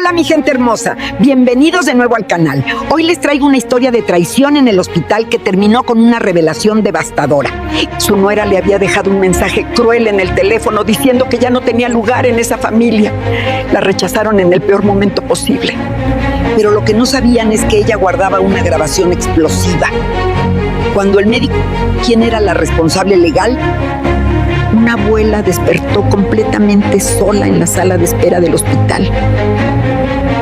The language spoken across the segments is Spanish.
Hola mi gente hermosa, bienvenidos de nuevo al canal. Hoy les traigo una historia de traición en el hospital que terminó con una revelación devastadora. Su nuera le había dejado un mensaje cruel en el teléfono diciendo que ya no tenía lugar en esa familia. La rechazaron en el peor momento posible. Pero lo que no sabían es que ella guardaba una grabación explosiva. Cuando el médico, quien era la responsable legal, una abuela despertó completamente sola en la sala de espera del hospital.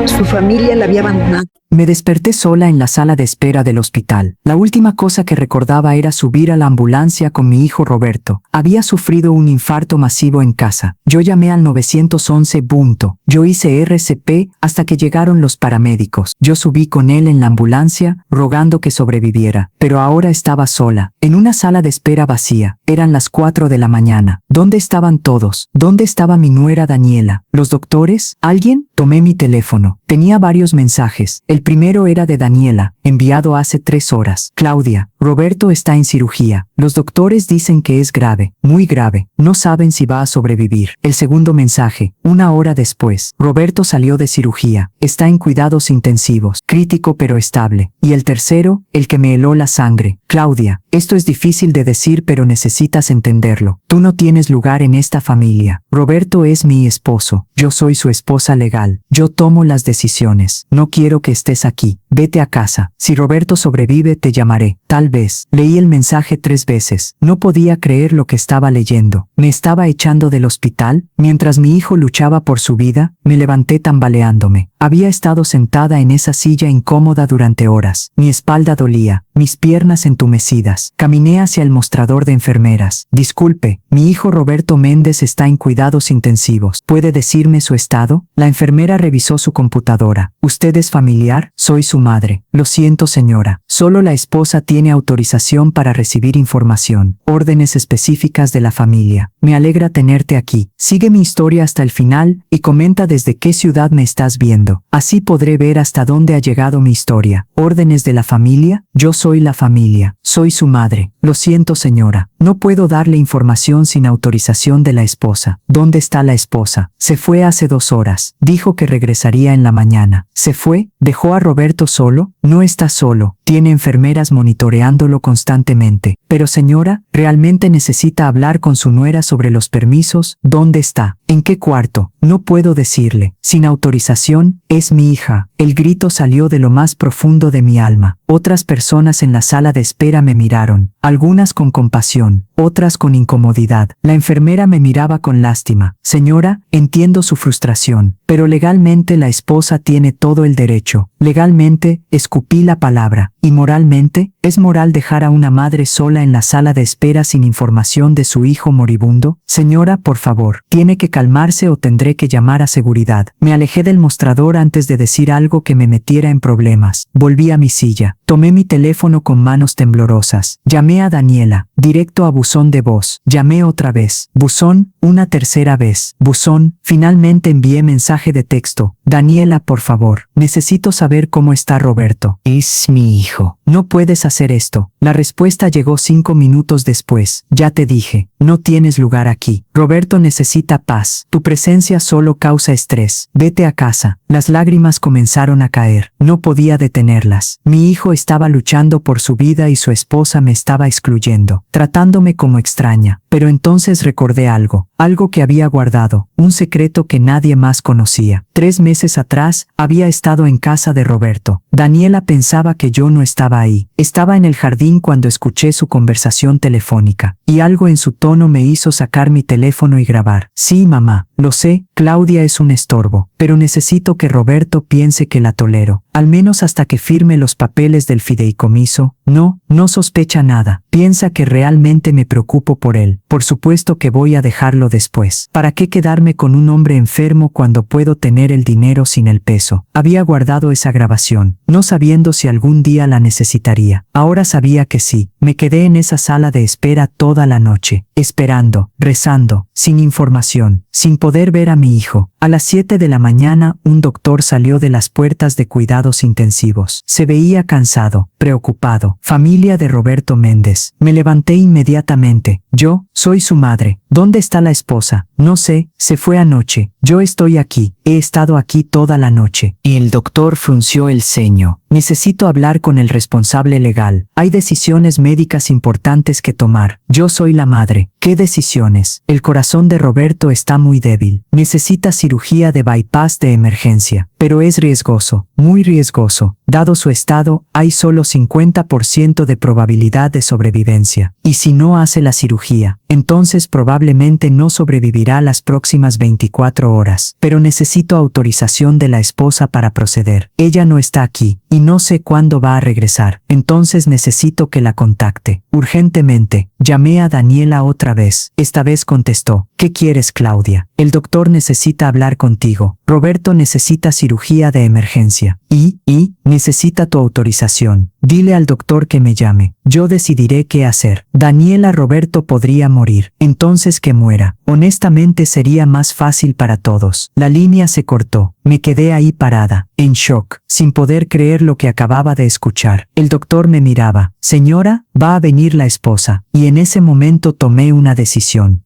Su familia la había abandonado. Me desperté sola en la sala de espera del hospital. La última cosa que recordaba era subir a la ambulancia con mi hijo Roberto. Había sufrido un infarto masivo en casa. Yo llamé al 911 punto. Yo hice RCP hasta que llegaron los paramédicos. Yo subí con él en la ambulancia, rogando que sobreviviera. Pero ahora estaba sola, en una sala de espera vacía. Eran las 4 de la mañana. ¿Dónde estaban todos? ¿Dónde estaba mi nuera Daniela? ¿Los doctores? ¿Alguien? Tomé mi teléfono. Tenía varios mensajes. El primero era de Daniela, enviado hace 3 horas. Claudia, Roberto está en cirugía. Los doctores dicen que es grave, muy grave. No saben si va a sobrevivir. El segundo mensaje, 1 hora después. Roberto salió de cirugía. Está en cuidados intensivos. Crítico pero estable. Y el tercero, el que me heló la sangre. Claudia, esto es difícil de decir pero necesitas entenderlo. Tú no tienes lugar en esta familia. Roberto es mi esposo. Yo soy su esposa legal. Yo tomo las decisiones. No quiero que estés aquí. Vete a casa. Si Roberto sobrevive, te llamaré. Tal vez. Leí el mensaje 3 veces. No podía creer lo que estaba leyendo. Me estaba echando del hospital. Mientras mi hijo luchaba por su vida, me levanté tambaleándome. Había estado sentada en esa silla incómoda durante horas. Mi espalda dolía, mis piernas entumecidas. Caminé hacia el mostrador de enfermeras. Disculpe, mi hijo Roberto Méndez está en cuidados intensivos. ¿Puede decirme su estado? La enfermera revisó su computadora. ¿Usted es familiar? Soy su madre. Lo siento, señora. Solo la esposa tiene autorización para recibir información. Órdenes específicas de la familia. Me alegra tenerte aquí. Sigue mi historia hasta el final y comenta desde qué ciudad me estás viendo. Así podré ver hasta dónde ha llegado mi historia. Órdenes de la familia. Yo soy la familia. Soy su madre. Lo siento, señora. No puedo darle información sin autorización de la esposa. ¿Dónde está la esposa? Se fue hace 2 horas. Dijo que regresaría en la mañana. ¿Se fue? ¿Dejó a Roberto solo? No está solo. Tiene enfermeras monitoreándolo constantemente. Pero señora, ¿realmente necesita hablar con su nuera sobre los permisos? ¿Dónde está? ¿En qué cuarto? No puedo decirle. Sin autorización, es mi hija. El grito salió de lo más profundo de mi alma. Otras personas en la sala de espera me miraron, algunas con compasión, otras con incomodidad. La enfermera me miraba con lástima. Señora, entiendo su frustración, pero legalmente la esposa tiene todo el derecho. Legalmente, escupí la palabra. Y moralmente, ¿es moral dejar a una madre sola en la sala de espera sin información de su hijo moribundo? Señora, por favor, tiene que calmarse o tendré que llamar a seguridad. Me alejé del mostrador antes de decir algo que me metiera en problemas. Volví a mi silla. Tomé mi teléfono con manos temblorosas. Llamé a Daniela, directo a buzón de voz. Llamé otra vez. Buzón, una tercera vez. Buzón, finalmente envié mensaje de texto. Daniela, por favor, necesito saber cómo está Roberto. Es mi hijo. No puedes hacer esto. La respuesta llegó 5 minutos después. Ya te dije, no tienes lugar aquí. Roberto necesita paz. Tu presencia solo causa estrés. Vete a casa. Las lágrimas comenzaron a caer. No podía detenerlas. Mi hijo estaba luchando por su vida y su esposa me estaba excluyendo, tratándome como extraña. Pero entonces recordé algo que había guardado, un secreto que nadie más conocía. 3 meses atrás, había estado en casa de Roberto. Daniela pensaba que yo no estaba ahí. Estaba en el jardín cuando escuché su conversación telefónica, y algo en su tono me hizo sacar mi teléfono y grabar. Sí, mamá, lo sé, Claudia es un estorbo, pero necesito que Roberto piense que la tolero, al menos hasta que firme los papeles del fideicomiso. No sospecha nada. Piensa que realmente me preocupo por él. Por supuesto que voy a dejarlo después. ¿Para qué quedarme con un hombre enfermo cuando puedo tener el dinero sin el peso? Había guardado esa grabación, no sabiendo si algún día la necesitaría. Ahora sabía que sí. Me quedé en esa sala de espera toda la noche, esperando, rezando, sin información, sin poder ver a mi hijo. A las 7 de la mañana, un doctor salió de las puertas de cuidados intensivos. Se veía cansado, preocupado. Familia de Roberto Méndez. Me levanté inmediatamente. Yo, soy su madre. ¿Dónde está la esposa? No sé, se fue anoche. Yo estoy aquí. He estado aquí toda la noche. Y el doctor frunció el ceño. Necesito hablar con el responsable legal. Hay decisiones médicas importantes que tomar. Yo soy la madre. ¿Qué decisiones? El corazón de Roberto está muy débil. Necesita cirugía de bypass de emergencia. Pero es riesgoso, muy riesgoso. Dado su estado, hay solo 50% de probabilidad de sobrevivencia. Y si no hace la cirugía, entonces probablemente no sobrevivirá las próximas 24 horas. Pero necesito autorización de la esposa para proceder. Ella no está aquí, y no sé cuándo va a regresar. Entonces necesito que la contacte. Urgentemente. Llamé a Daniela otra vez. Esta vez contestó. ¿Qué quieres, Claudia? El doctor necesita hablar contigo. Roberto necesita cirugía de emergencia. Y necesita tu autorización. Dile al doctor que me llame. Yo decidiré qué hacer. Daniela, Roberto podría morir. Entonces que muera. Honestamente sería más fácil para todos. La línea se cortó. Me quedé ahí parada, en shock, sin poder creer lo que acababa de escuchar. El doctor me miraba. Señora, va a venir la esposa. Y en ese momento tomé una decisión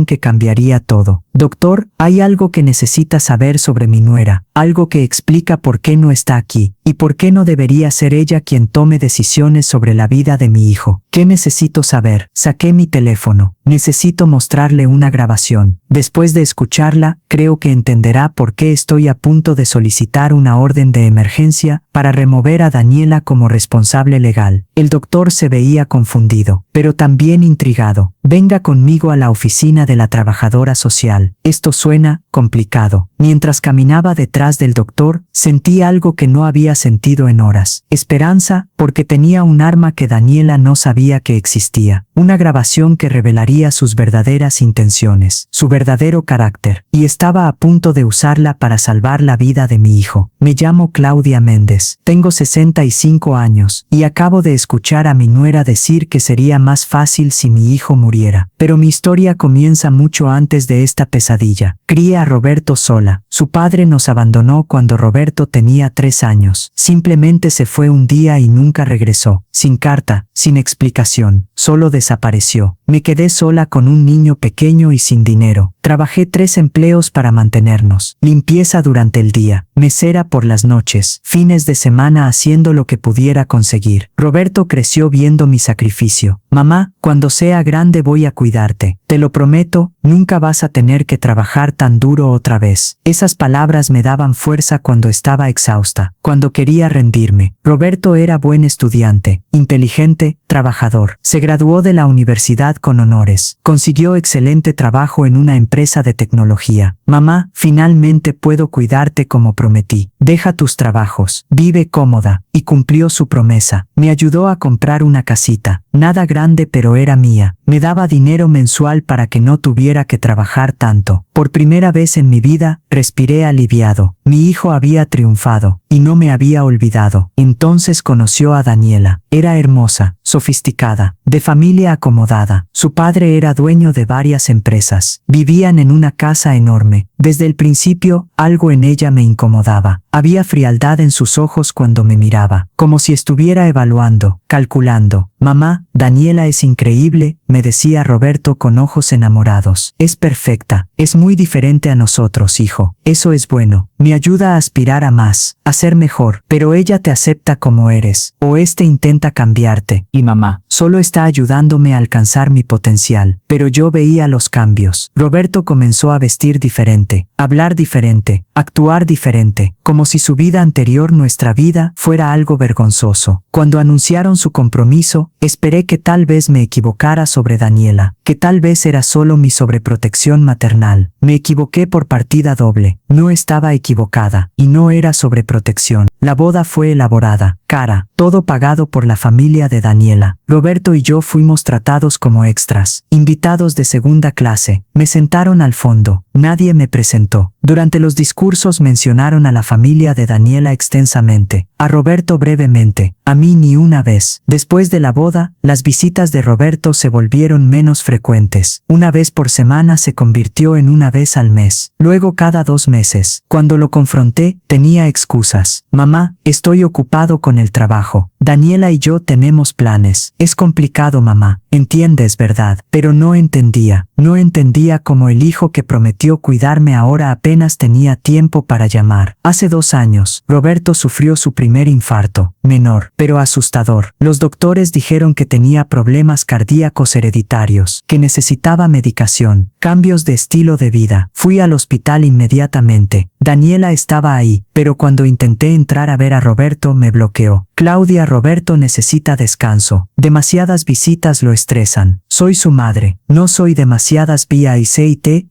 que cambiaría todo. Doctor, hay algo que necesita saber sobre mi nuera, algo que explica por qué no está aquí, y por qué no debería ser ella quien tome decisiones sobre la vida de mi hijo. ¿Qué necesito saber? Saqué mi teléfono. Necesito mostrarle una grabación. Después de escucharla, creo que entenderá por qué estoy a punto de solicitar una orden de emergencia para remover a Daniela como responsable legal. El doctor se veía confundido, pero también intrigado. Venga conmigo a la oficina de la trabajadora social. Esto suena complicado. Mientras caminaba detrás del doctor, sentí algo que no había sentido en horas. Esperanza, porque tenía un arma que Daniela no sabía que existía. Una grabación que revelaría sus verdaderas intenciones, su verdadero carácter, y estaba a punto de usarla para salvar la vida de mi hijo. Me llamo Claudia Méndez, tengo 65 años, y acabo de escuchar a mi nuera decir que sería más fácil si mi hijo muriera. Pero mi historia comienza mucho antes de esta pesadilla. Crié a Roberto sola. Su padre nos abandonó cuando Roberto tenía 3 años. Simplemente se fue un día y nunca regresó. Sin carta, sin explicación, solo desapareció. Me quedé sola con un niño pequeño y sin dinero. Trabajé 3 empleos para mantenernos. Limpieza durante el día, mesera por las noches, fines de semana haciendo lo que pudiera conseguir. Roberto creció viendo mi sacrificio. Mamá, cuando sea grande voy a cuidarte. Te lo prometo, nunca vas a tener que trabajar tan duro otra vez. Esas palabras me daban fuerza cuando estaba exhausta, cuando quería rendirme. Roberto era buen estudiante, inteligente, trabajador. Se graduó de la universidad con honores. Consiguió excelente trabajo en una empresa de tecnología. Mamá, finalmente puedo cuidarte como prometí. Deja tus trabajos, vive cómoda. Y cumplió su promesa. Me ayudó a comprar una casita. Nada grande, pero era mía. Me daba dinero mensual para que no tuviera que trabajar tanto. Por primera vez en mi vida, respiré aliviado. Mi hijo había triunfado, y no me había olvidado. Entonces conoció a Daniela. Era hermosa, sofisticada, de familia acomodada. Su padre era dueño de varias empresas. Vivían en una casa enorme. Desde el principio, algo en ella me incomodaba. Había frialdad en sus ojos cuando me miraba, como si estuviera evaluando, calculando. Mamá, Daniela es increíble, me decía Roberto con ojos enamorados. Es perfecta, es muy diferente a nosotros, hijo. Eso es bueno. Me ayuda a aspirar a más, a ser mejor. Pero ella te acepta como eres, o intenta cambiarte. Y mamá, solo está ayudándome a alcanzar mi potencial. Pero yo veía los cambios. Roberto comenzó a vestir diferente, hablar diferente, actuar diferente, como si su vida anterior, nuestra vida, fuera algo vergonzoso. Cuando anunciaron su compromiso, esperé que tal vez me equivocara sobre Daniela, que tal vez era solo mi sobreprotección maternal. Me equivoqué por partida doble. No estaba equivocada, y no era sobreprotección. La boda fue elaborada, cara, todo pagado por la familia de Daniela. Roberto y yo fuimos tratados como extras, invitados de segunda clase. Me sentaron al fondo. Nadie me presentó. Durante los discursos mencionaron a la familia de Daniela extensamente, a Roberto brevemente, a mí ni una vez. Después de la boda, las visitas de Roberto se volvieron menos frecuentes. Una vez por semana se convirtió en una vez al mes, luego cada 2 meses. Cuando lo confronté, tenía excusas. Mamá, estoy ocupado con el trabajo. Daniela y yo tenemos planes. Es complicado, mamá. Entiendes, ¿verdad? Pero no entendía. No entendía cómo el hijo que prometió cuidarme ahora apenas tenía tiempo para llamar. Hace 2 años, Roberto sufrió su primer infarto. Menor, pero asustador. Los doctores dijeron que tenía problemas cardíacos hereditarios, que necesitaba medicación, cambios de estilo de vida. Fui al hospital inmediatamente. Daniela estaba ahí, pero cuando intenté entrar a ver a Roberto me bloqueó. Claudia, Roberto necesita descanso. Demasiadas visitas lo estresan. Soy su madre. No soy demasiadas VICT,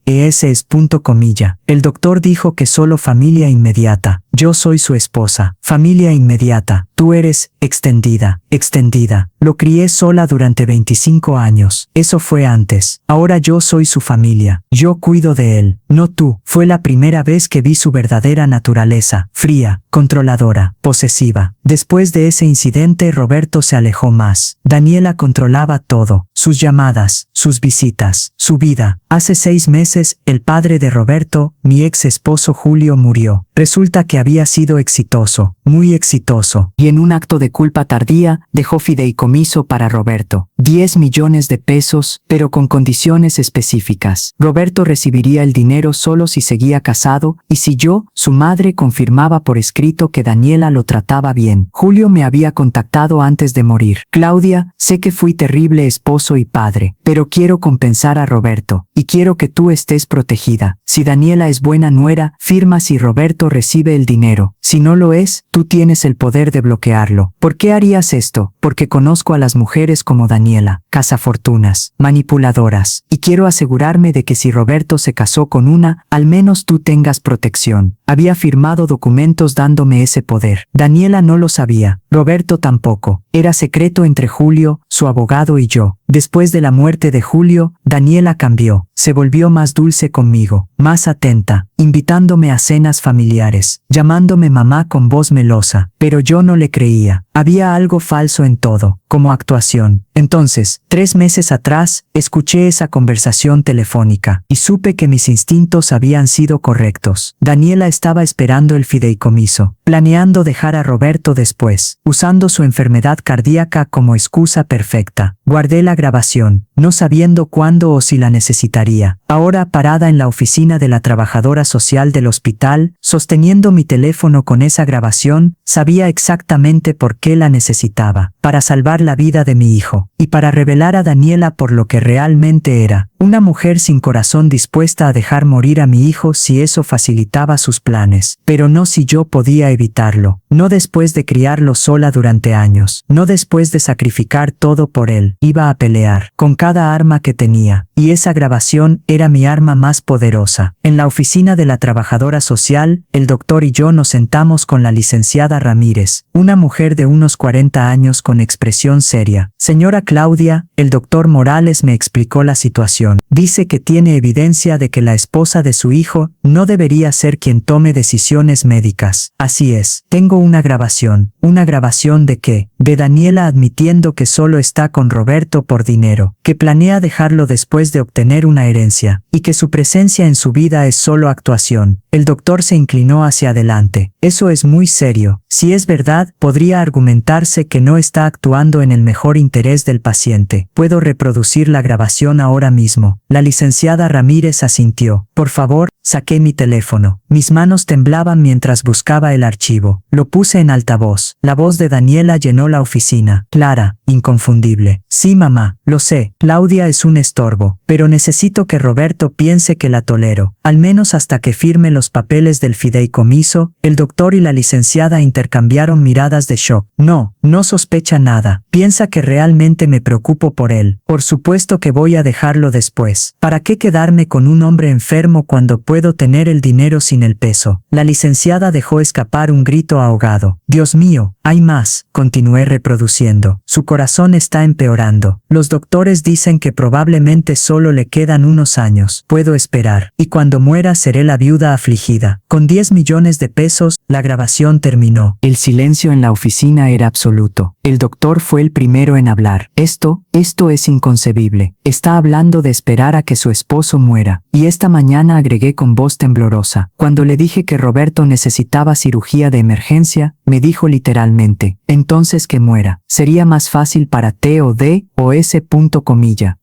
punto comilla. El doctor dijo que solo familia inmediata. Yo soy su esposa. Familia inmediata. Tú eres extendida. Extendida. Lo crié sola durante 25 años. Eso fue antes. Ahora yo soy su familia. Yo cuido de él. No tú. Fue la primera vez que vi su verdadera naturaleza. Fría, controladora, posesiva. Después de ese incidente, Roberto se alejó más. Daniela controlaba todo. Sus llamadas, sus visitas, su vida. Hace 6 meses, el padre de Roberto, mi ex esposo Julio, murió. Resulta que había sido exitoso, muy exitoso. Y en un acto de culpa tardía, dejó fideicomiso para Roberto. 10 millones de pesos, pero con condiciones específicas. Roberto recibiría el dinero solo si seguía casado, y si yo, su madre, confirmaba por escrito que Daniela lo trataba bien. Julio me había contactado antes de morir. Claudia, sé que fui terrible esposo y padre, pero quiero compensar a Roberto, y quiero que tú estés protegida. Si Daniela es buena nuera, firma si Roberto recibe el dinero. Si no lo es, tú tienes el poder de bloquearlo. ¿Por qué harías esto? Porque conozco a las mujeres como Daniela, cazafortunas, manipuladoras, y quiero asegurarme de que si Roberto se casó con una, al menos tú tengas protección. Había firmado documentos dándome ese poder. Daniela no lo sabía, Roberto tampoco. Era secreto entre Julio, su abogado y yo. Después de la muerte de Julio, Daniela cambió. Se volvió más dulce conmigo, más atenta, invitándome a cenas familiares, llamándome mamá con voz melosa. Pero yo no le creía. Había algo falso en todo, como actuación. Entonces, 3 meses atrás, escuché esa conversación telefónica y supe que mis instintos habían sido correctos. Daniela estaba esperando el fideicomiso, planeando dejar a Roberto después, usando su enfermedad cardíaca como excusa perfecta. Guardé la grabación, no sabiendo cuándo o si la necesitaría. Ahora, parada en la oficina de la trabajadora social del hospital, sosteniendo mi teléfono con esa grabación, sabía exactamente por qué la necesitaba, para salvar la vida de mi hijo, y para revelar a Daniela por lo que realmente era, una mujer sin corazón dispuesta a dejar morir a mi hijo si eso facilitaba sus planes, pero no si yo podía evitarlo, no después de criarlo sola durante años, no después de sacrificar todo por él. Iba a pelear, con cada arma que tenía, y esa grabación era mi arma más poderosa. En la oficina de la trabajadora social, el doctor y yo nos sentamos con la licenciada Ramírez, una mujer de unos 40 años con expresión seria. Señora Claudia, el doctor Morales me explicó la situación. Dice que tiene evidencia de que la esposa de su hijo no debería ser quien tome decisiones médicas. Así es, tengo una grabación de qué, de Daniela admitiendo que solo está con Roberto por dinero, que planea dejarlo después de obtener una herencia, y que su presencia en su vida es solo actuación. El doctor se inclinó hacia adelante. Eso es muy serio. Si es verdad, podría argumentarse que no está actuando en el mejor interés del paciente. Puedo reproducir la grabación ahora mismo. La licenciada Ramírez asintió. Por favor, saqué mi teléfono. Mis manos temblaban mientras buscaba el archivo. Lo puse en altavoz. La voz de Daniela llenó la oficina. Clara, inconfundible. Sí, mamá, lo sé. Claudia es un estorbo, pero necesito que Roberto piense que la tolero, al menos hasta que firme los papeles del fideicomiso. El doctor y la licenciada intercambiaron miradas de shock. No sospecha nada. Piensa que realmente me preocupo por él. Por supuesto que voy a dejarlo después. ¿Para qué quedarme con un hombre enfermo cuando puedo tener el dinero sin el peso? La licenciada dejó escapar un grito ahogado. Dios mío, hay más, continué reproduciendo. Su corazón está empeorando. Los doctores dicen que probablemente solo le quedan unos años. Puedo esperar. Y cuando muera seré la viuda afligida. Con 10 millones de pesos, la grabación terminó. El silencio en la oficina era absoluto. El doctor fue fue el primero en hablar. Esto es inconcebible. Está hablando de esperar a que su esposo muera. Y esta mañana agregué con voz temblorosa. Cuando le dije que Roberto necesitaba cirugía de emergencia, me dijo literalmente, entonces que muera. Sería más fácil para T o D o S.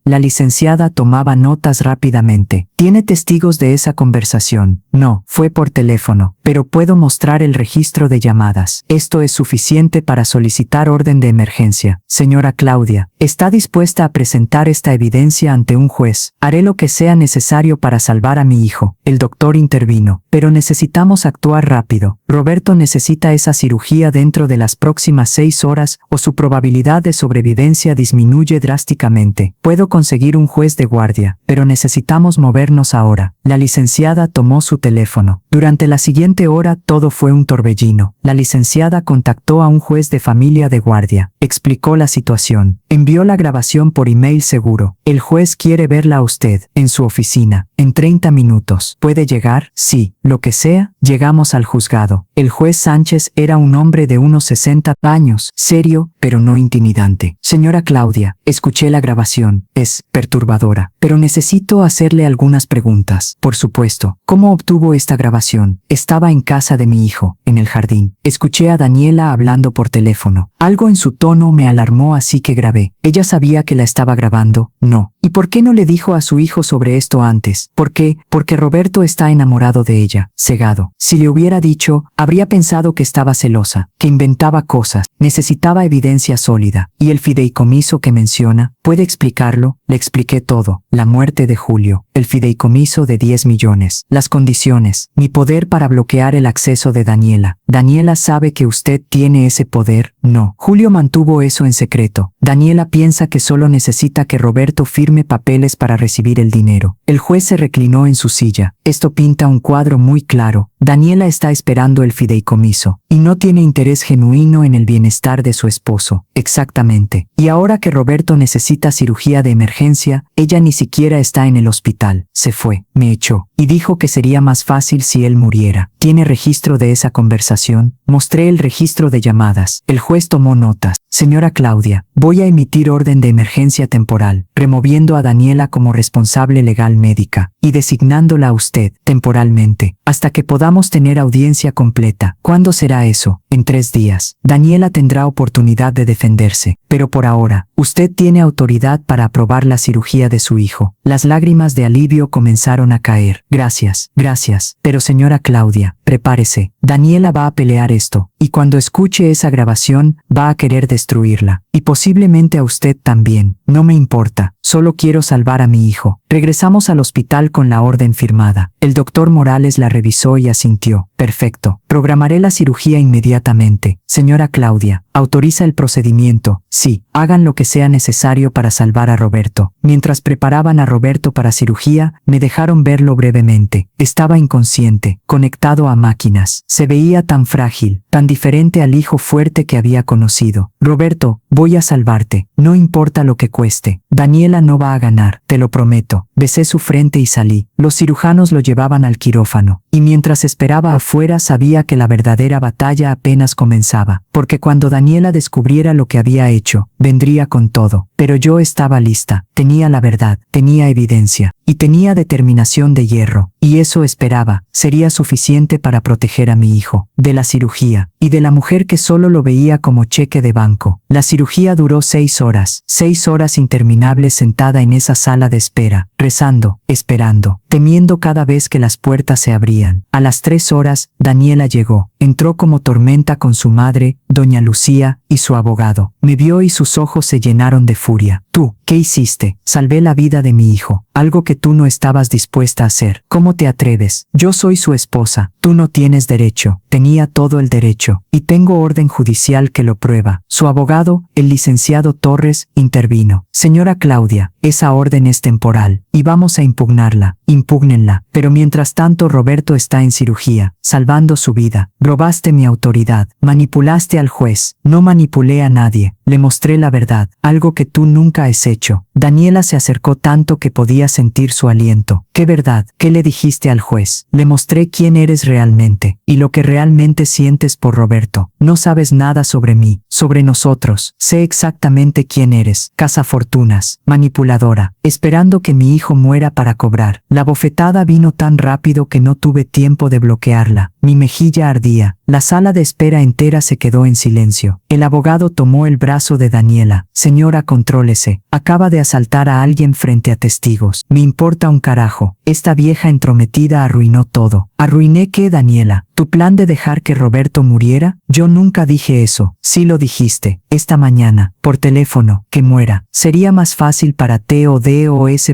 La licenciada tomaba notas rápidamente. ¿Tiene testigos de esa conversación? No, fue por teléfono, pero puedo mostrar el registro de llamadas. Esto es suficiente para solicitar orden de emergencia. Señora Claudia, ¿está dispuesta a presentar esta evidencia ante un juez? Haré lo que sea necesario para salvar a mi hijo. El doctor intervino, pero necesitamos actuar rápido. Roberto necesita esa cirugía dentro de las próximas 6 horas o su probabilidad de sobrevivencia disminuye drásticamente. Puedo conseguir un juez de guardia, pero necesitamos movernos ahora. La licenciada tomó su teléfono. Durante la siguiente hora todo fue un torbellino. La licenciada contactó a un juez de familia de guardia. Explicó la situación. Envió la grabación por email seguro. El juez quiere verla a usted, en su oficina, en 30 minutos. ¿Puede llegar? Sí. Lo que sea, llegamos al juzgado. El juez Sánchez era un hombre de unos 60 años, serio, pero no intimidante. Señora Claudia, escuché la grabación. Es perturbadora, pero necesito hacerle algunas preguntas. Por supuesto. ¿Cómo obtuvo esta grabación? Estaba en casa de mi hijo, en el jardín. Escuché a Daniela hablando por teléfono. Algo en su tono me alarmó, así que grabé. ¿Ella sabía que la estaba grabando? No. ¿Y por qué no le dijo a su hijo sobre esto antes? ¿Por qué? Porque Roberto está enamorado de ella, cegado. Si le hubiera dicho, habría pensado que estaba celosa, que inventaba cosas, necesitaba evidencia sólida. ¿Y el fideicomiso que menciona? ¿Puede explicarlo? Le expliqué todo. La muerte de Julio, el fideicomiso de 10 millones, las condiciones, mi poder para bloquear el acceso de Daniela. ¿Daniela sabe que usted tiene ese poder? No. Julio mantuvo eso en secreto. Daniela piensa que solo necesita que Roberto firme papeles para recibir el dinero. El juez se reclinó en su silla. Esto pinta un cuadro muy claro. Daniela está esperando el fideicomiso y no tiene interés genuino en el bienestar de su esposo. Exactamente. Y ahora que Roberto necesita cirugía de emergencia, ella ni siquiera está en el hospital. Se fue, me echó y dijo que sería más fácil si él muriera. ¿Tiene registro de esa conversación? Mostré el registro de llamadas. El juez tomó notas. Señora Claudia, voy a emitir orden de emergencia temporal, removiendo a Daniela como responsable legal médica y designándola a usted temporalmente, hasta que podamos tener audiencia completa. ¿Cuándo será eso? En 3 días. Daniela tendrá oportunidad de defenderse, pero por ahora, usted tiene autoridad para aprobar la cirugía de su hijo. Las lágrimas de alivio comenzaron a caer. Gracias, gracias. Pero señora Claudia, prepárese. Daniela va a pelear esto, y cuando escuche esa grabación, va a querer destruirla. Y posiblemente a usted también. No me importa. Solo quiero salvar a mi hijo. Regresamos al hospital con la orden firmada. El doctor Morales la revisó y asintió. Perfecto. Programaré la cirugía inmediatamente. Señora Claudia, ¿autoriza el procedimiento? Sí. Hagan lo que sea necesario para salvar a Roberto. Mientras preparaban a Roberto para cirugía, me dejaron verlo brevemente. Estaba inconsciente, conectado a máquinas. Se veía tan frágil, tan diferente al hijo fuerte que había conocido. Roberto, voy a salvarte. No importa lo que cueste. Daniela no va a ganar, te lo prometo. Besé su frente y salí. Los cirujanos lo llevaban al quirófano, y mientras esperaba afuera sabía que la verdadera batalla apenas comenzaba, porque cuando Daniela descubriera lo que había hecho, vendría con todo. Pero yo estaba lista, tenía la verdad, tenía evidencia, y tenía determinación de hierro, y eso esperaba, sería suficiente para proteger a mi hijo, de la cirugía, y de la mujer que solo lo veía como cheque de banco. La cirugía duró 6 horas, 6 horas interminables sentada en esa sala de espera, rezando, esperando, temiendo cada vez que las puertas se abrían. A las 3 horas, Daniela llegó, entró como tormenta con su madre, doña Lucía, y su abogado. Me vio y sus ojos se llenaron de furia. Tú, ¿qué hiciste? Salvé la vida de mi hijo, algo que tú no estabas dispuesta a hacer. ¿Cómo te atreves? Yo soy su esposa, tú no tienes derecho. Tenía todo el derecho, y tengo orden judicial que lo prueba. Su abogado, el licenciado Torres, intervino. Señora Claudia, esa orden es temporal, y vamos a impugnarla. Impúgnenla. Pero mientras tanto Roberto está en cirugía, salvando su vida. Robaste mi autoridad, manipulaste al juez. No manipulé a nadie, le mostré la verdad, algo que tú nunca has hecho. Daniela se acercó tanto que podía sentir su aliento. ¿Qué verdad? ¿Qué le dijiste al juez? Le mostré quién eres realmente y lo que realmente sientes por Roberto. No sabes nada sobre mí, sobre nosotros. Sé exactamente quién eres. Cazafortunas, manipuladora, esperando que mi hijo muera para cobrar. La bofetada vino tan rápido que no tuve tiempo de bloquearla. Mi mejilla ardía. La sala de espera entera se quedó en silencio. El abogado tomó el brazo de Daniela. Señora, contrólese. Acaba de asaltar a alguien frente a testigos. Me importa un carajo. Esta vieja entrometida arruinó todo. ¿Arruiné qué, Daniela? ¿Tu plan de dejar que Roberto muriera? Yo nunca dije eso. Sí lo dijiste. Esta mañana, por teléfono, que muera. Sería más fácil para TODOS.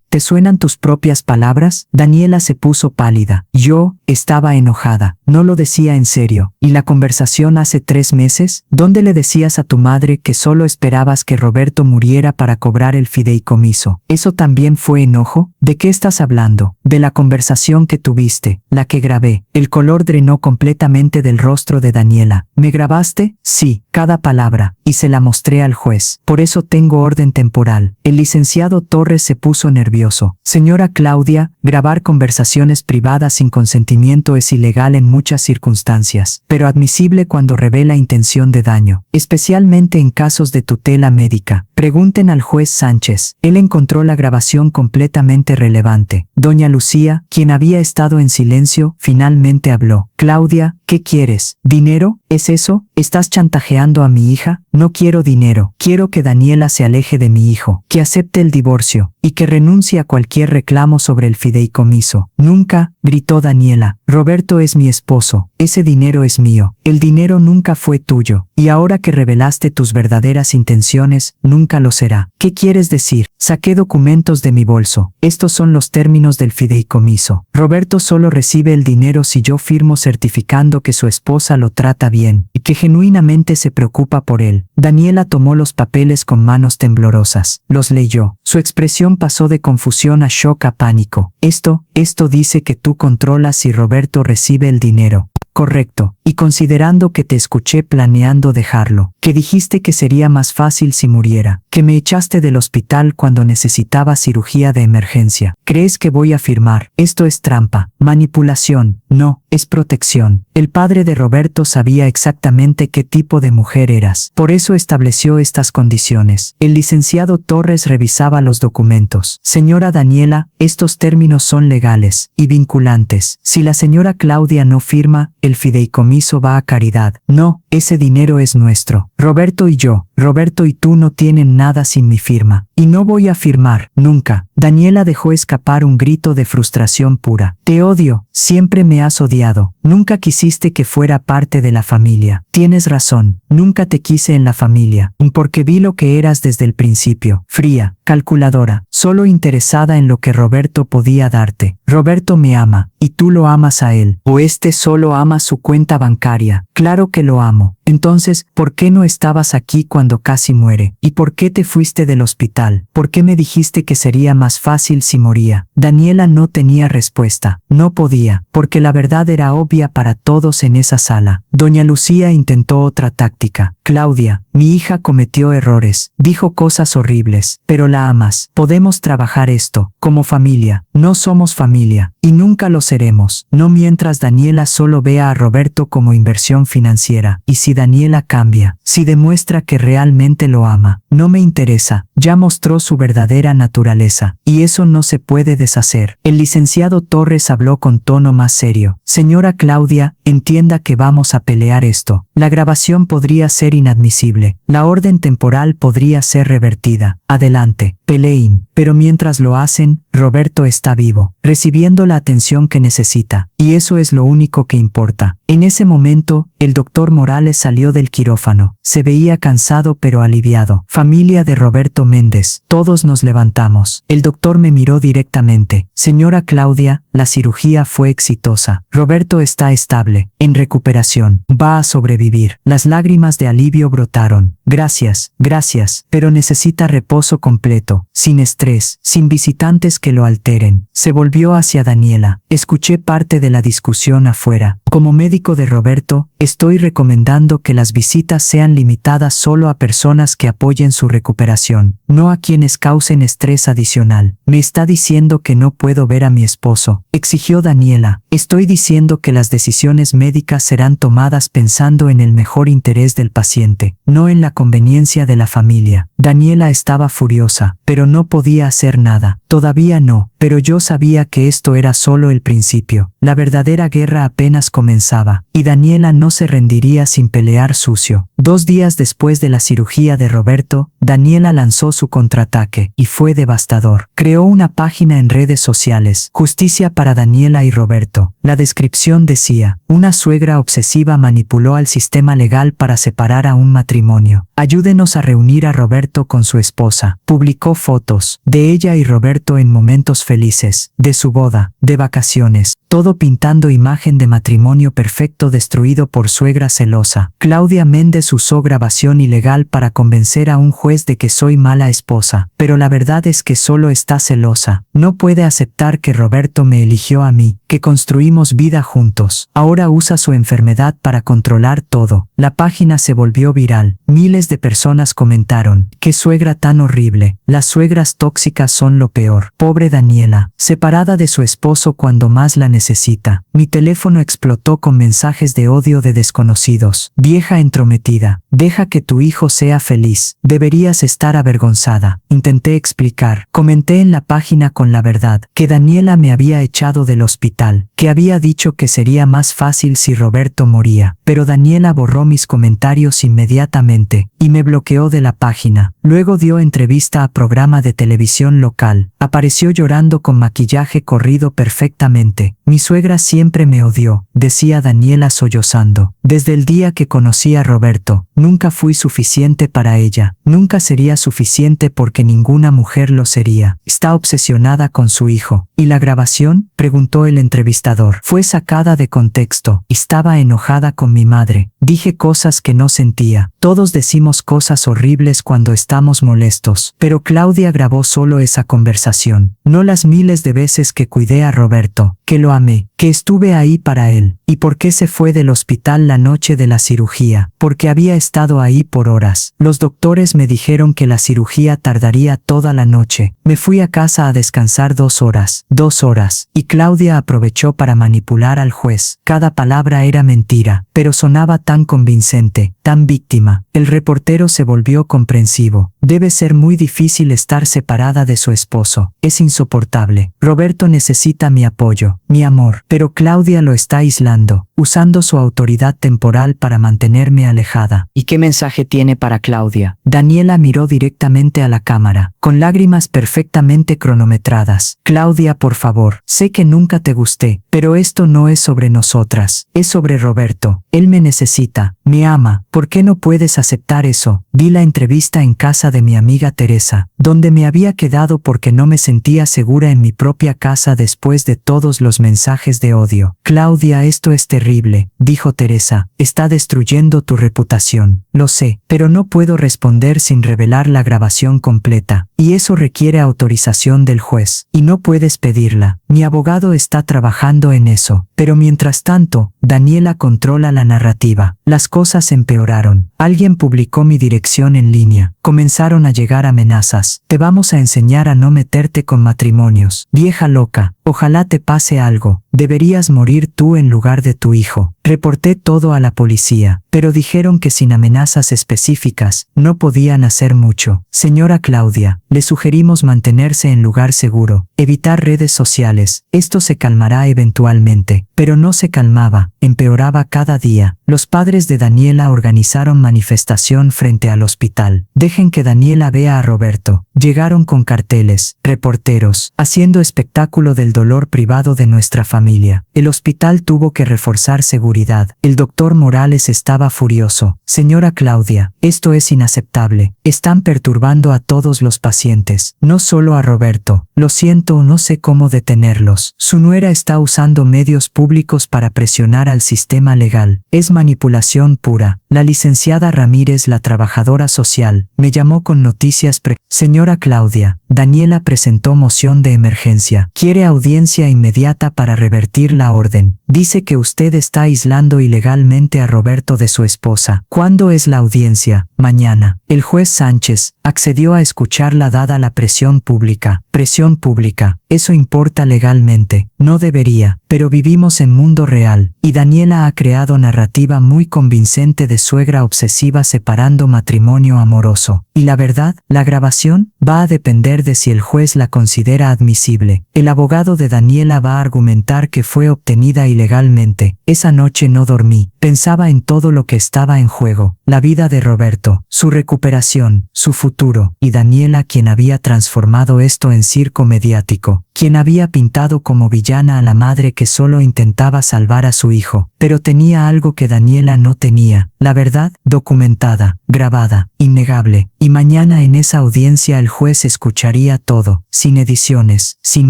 ¿Te suenan tus propias palabras? Daniela se puso pálida. Yo estaba enojada. No lo decía en serio. ¿Y la conversación hace 3 meses? ¿Dónde le decías a tu madre que solo esperabas que Roberto muriera para cobrar el fideicomiso? ¿Eso también fue enojo? ¿De qué estás hablando? De la conversación que tuviste, la que grabé. El color drenó completamente del rostro de Daniela. ¿Me grabaste? Sí, cada palabra. Y se la mostré al juez. Por eso tengo orden temporal. El licenciado Torres se puso nervioso. Señora Claudia, grabar conversaciones privadas sin consentimiento es ilegal en muchas circunstancias, pero admisible cuando revela intención de daño, especialmente en casos de tutela médica. Pregunten al juez Sánchez. Él encontró la grabación completamente relevante. Doña Lucía, quien había estado en silencio, finalmente habló. Claudia, ¿qué quieres? ¿Dinero? ¿Es eso? ¿Estás chantajeando a mi hija? No quiero dinero. Quiero que Daniela se aleje de mi hijo, que acepte el divorcio y que renuncie a cualquier reclamo sobre el fideicomiso. Nunca, gritó Daniela. Roberto es mi esposo. Ese dinero es mío. El dinero nunca fue tuyo. Y ahora que revelaste tus verdaderas intenciones, nunca lo será. ¿Qué quieres decir? Saqué documentos de mi bolso. Estos son los términos del fideicomiso. Roberto solo recibe el dinero si yo firmo certificando que su esposa lo trata bien y que genuinamente se preocupa por él. Daniela tomó los papeles con manos temblorosas. Los leyó. Su expresión pasó de confusión a shock a pánico. Esto dice que tú controlas si Roberto recibe el dinero. Correcto. Y considerando que te escuché planeando dejarlo, que dijiste que sería más fácil si muriera, que me echaste del hospital cuando necesitaba cirugía de emergencia, ¿crees que voy a firmar? Esto es trampa, manipulación, no, es protección. El padre de Roberto sabía exactamente qué tipo de mujer eras, por eso estableció estas condiciones. El licenciado Torres revisaba los documentos. Señora Daniela, estos términos son legales y vinculantes. Si la señora Claudia no firma, el fideicomiso va a caridad. No, ese dinero es nuestro. Roberto y yo, Roberto y tú no tienen nada sin mi firma. Y no voy a firmar, nunca. Daniela dejó escapar un grito de frustración pura. Te odio, siempre me has odiado. Nunca quisiste que fuera parte de la familia. Tienes razón, nunca te quise en la familia, porque vi lo que eras desde el principio. Fría, calculadora, solo interesada en lo que Roberto podía darte. Roberto me ama, y tú lo amas a él. O este solo ama su cuenta bancaria. Claro que lo amo. Entonces, ¿por qué no estabas aquí cuando casi muere? ¿Y por qué te fuiste del hospital? ¿Por qué me dijiste que sería más fácil si moría? Daniela no tenía respuesta. No podía, porque la verdad era obvia para todos en esa sala. Doña Lucía intentó otra táctica. Claudia, mi hija cometió errores, dijo cosas horribles, pero la amas. Podemos trabajar esto, como familia. No somos familia, y nunca lo seremos. No mientras Daniela solo vea a Roberto como inversión financiera. Y si Daniela cambia, si demuestra que realmente lo ama, no me interesa. Ya mostró su verdadera naturaleza, y eso no se puede deshacer. El licenciado Torres habló con tono más serio. Señora Claudia, entienda que vamos a pelear esto. La grabación podría ser inadmisible. La orden temporal podría ser revertida. Adelante, peleen. Pero mientras lo hacen, Roberto está vivo, recibiendo la atención que necesita, y eso es lo único que importa. En ese momento, el doctor Morales salió del quirófano. Se veía cansado pero aliviado. Familia de Roberto Méndez. Todos nos levantamos. El doctor me miró directamente. Señora Claudia, la cirugía fue exitosa. Roberto está estable, en recuperación, va a sobrevivir. Las lágrimas de alivio brotaron. Gracias, pero necesita reposo completo, sin estrés, sin visitantes que lo alteren. Se volvió hacia Daniela. Escuché parte de la discusión afuera. Como médico de Roberto, estoy recomendando que las visitas sean limitadas solo a personas que apoyen su recuperación, no a quienes causen estrés adicional. Me está diciendo que no puedo ver a mi esposo, exigió Daniela. Estoy diciendo que las decisiones médicas serán tomadas pensando en el mejor interés del paciente, no en la conveniencia de la familia. Daniela estaba furiosa, pero no podía hacer nada. Todavía no, pero yo sabía que esto era solo el principio. La verdadera guerra apenas comenzaba, y Daniela no se rendiría sin pelear sucio. 2 días después de la cirugía de Roberto, Daniela lanzó su contraataque, y fue devastador. Creó una página en redes sociales, Justicia para Daniela y Roberto. La descripción decía: una suegra obsesiva manipuló al sistema legal para separar a un matrimonio. Ayúdenos a reunir a Roberto con su esposa. Publicó fotos de ella y Roberto en momentos felices, de su boda, de vacaciones, todo pintando imagen de matrimonio perfecto destruido por suegra celosa. Claudia Méndez usó grabación ilegal para convencer a un juez de que soy mala esposa, pero la verdad es que solo está celosa. No puede aceptar que Roberto me eligió a mí, que construimos vida juntos. Ahora usa su enfermedad para controlar todo. La página se volvió viral. Miles de personas comentaron: qué suegra tan horrible. Las suegras tóxicas son lo peor. Pobre Daniela, separada de su esposo cuando más la necesita. Mi teléfono explotó con mensajes de odio de desconocidos. Vieja entrometida, deja que tu hijo sea feliz. Deberías estar avergonzada. Intenté explicar. Comenté en la página con la verdad, que Daniela me había echado del hospital, que había dicho que sería más fácil si Roberto moría. Pero Daniela borró mis comentarios inmediatamente, y me bloqueó de la página. Luego dio entrevista a programa de televisión local. Apareció llorando con maquillaje corrido perfectamente. Mi suegra siempre me odió, decía Daniela sollozando. Desde el día que conocí a Roberto, nunca fui suficiente para ella. Nunca sería suficiente porque ninguna mujer lo sería. Está obsesionada con su hijo. ¿Y la grabación?, preguntó el entrevistador. Fue sacada de contexto. Estaba enojada con mi madre. Dije cosas que no sentía. Todos decimos cosas horribles cuando estamos molestos. Pero Claudia grabó solo esa conversación. No las miles de veces que cuidé a Roberto, que lo amé, que estuve ahí para él. ¿Y por qué se fue del hospital la noche de la cirugía? Porque había estado ahí por horas. Los doctores me dijeron que la cirugía tardaría toda la noche. Me fui a casa a descansar 2 horas. 2 horas. Y Claudia aprovechó para manipular al juez. Cada palabra era mentira, pero sonaba tan convincente, tan víctima. El reportero se volvió comprensivo. Debe ser muy difícil estar separada de su esposo. Es insoportable. Roberto necesita mi apoyo, mi amor. Pero Claudia lo está aislando, usando su autoridad temporal para mantenerme alejada. ¿Y qué mensaje tiene para Claudia? Daniela miró directamente a la cámara, con lágrimas perfectamente cronometradas. Claudia, por favor, sé que nunca te gusté, pero esto no es sobre nosotras, es sobre Roberto. Él me necesita, me ama. ¿Por qué no puedes aceptar eso? Vi la entrevista en casa de mi amiga Teresa, donde me había quedado porque no me sentía segura en mi propia casa después de todos los mensajes de odio. Claudia, esto es terrible, dijo Teresa. Está destruyendo tu reputación. Lo sé, pero no puedo responder sin revelar la grabación completa, y eso requiere autorización del juez, y no puedes pedirla. Mi abogado está trabajando en eso, pero mientras tanto, Daniela controla la narrativa. Las cosas empeoraron. Alguien publicó mi dirección en línea. Comenzaron a llegar amenazas. Te vamos a enseñar a no meterte con matrimonios. Vieja loca, ojalá te pase algo. Deberías morir tú en lugar de tu hijo. Reporté todo a la policía, pero dijeron que sin amenazas específicas, no podían hacer mucho. Señora Claudia, le sugerimos mantenerse en lugar seguro, evitar redes sociales. Esto se calmará eventualmente. Pero no se calmaba, empeoraba cada día. Los padres de Daniela organizaron manifestación frente al hospital. Dejen que Daniela vea a Roberto. Llegaron con carteles, reporteros, haciendo espectáculo del dolor privado de nuestra familia. El hospital tuvo que reforzar seguridad. El doctor Morales estaba furioso. Señora Claudia, esto es inaceptable. Están perturbando a todos los pacientes, no solo a Roberto. Lo siento, no sé cómo detenerlos. Su nuera está usando medios públicos para presionar al sistema legal. Es manipulación pura. La licenciada Ramírez, la trabajadora social, me llamó con noticias Señora Claudia, Daniela presentó moción de emergencia. Quiere audiencia inmediata para revertir la orden. Dice que usted está aislando ilegalmente a Roberto de su esposa. ¿Cuándo es la audiencia? Mañana. El juez Sánchez accedió a escucharla dada la presión pública. Presión pública. Eso importa legalmente. No debería, pero vivimos en mundo real, y Daniela ha creado narrativa muy convincente de suegra obsesiva separando matrimonio amoroso. Y la verdad, la grabación, va a depender de si el juez la considera admisible. El abogado de Daniela va a argumentar que fue obtenida ilegalmente. Esa noche no dormí. Pensaba en todo lo que estaba en juego. La vida de Roberto, su recuperación, su futuro, y Daniela, quien había transformado esto en circo mediático, quien había pintado como villana a la madre que solo intentaba salvar a su hijo, pero tenía algo que Daniela no tenía, la verdad, documentada, grabada, innegable, y mañana en esa audiencia el juez escucharía todo, sin ediciones, sin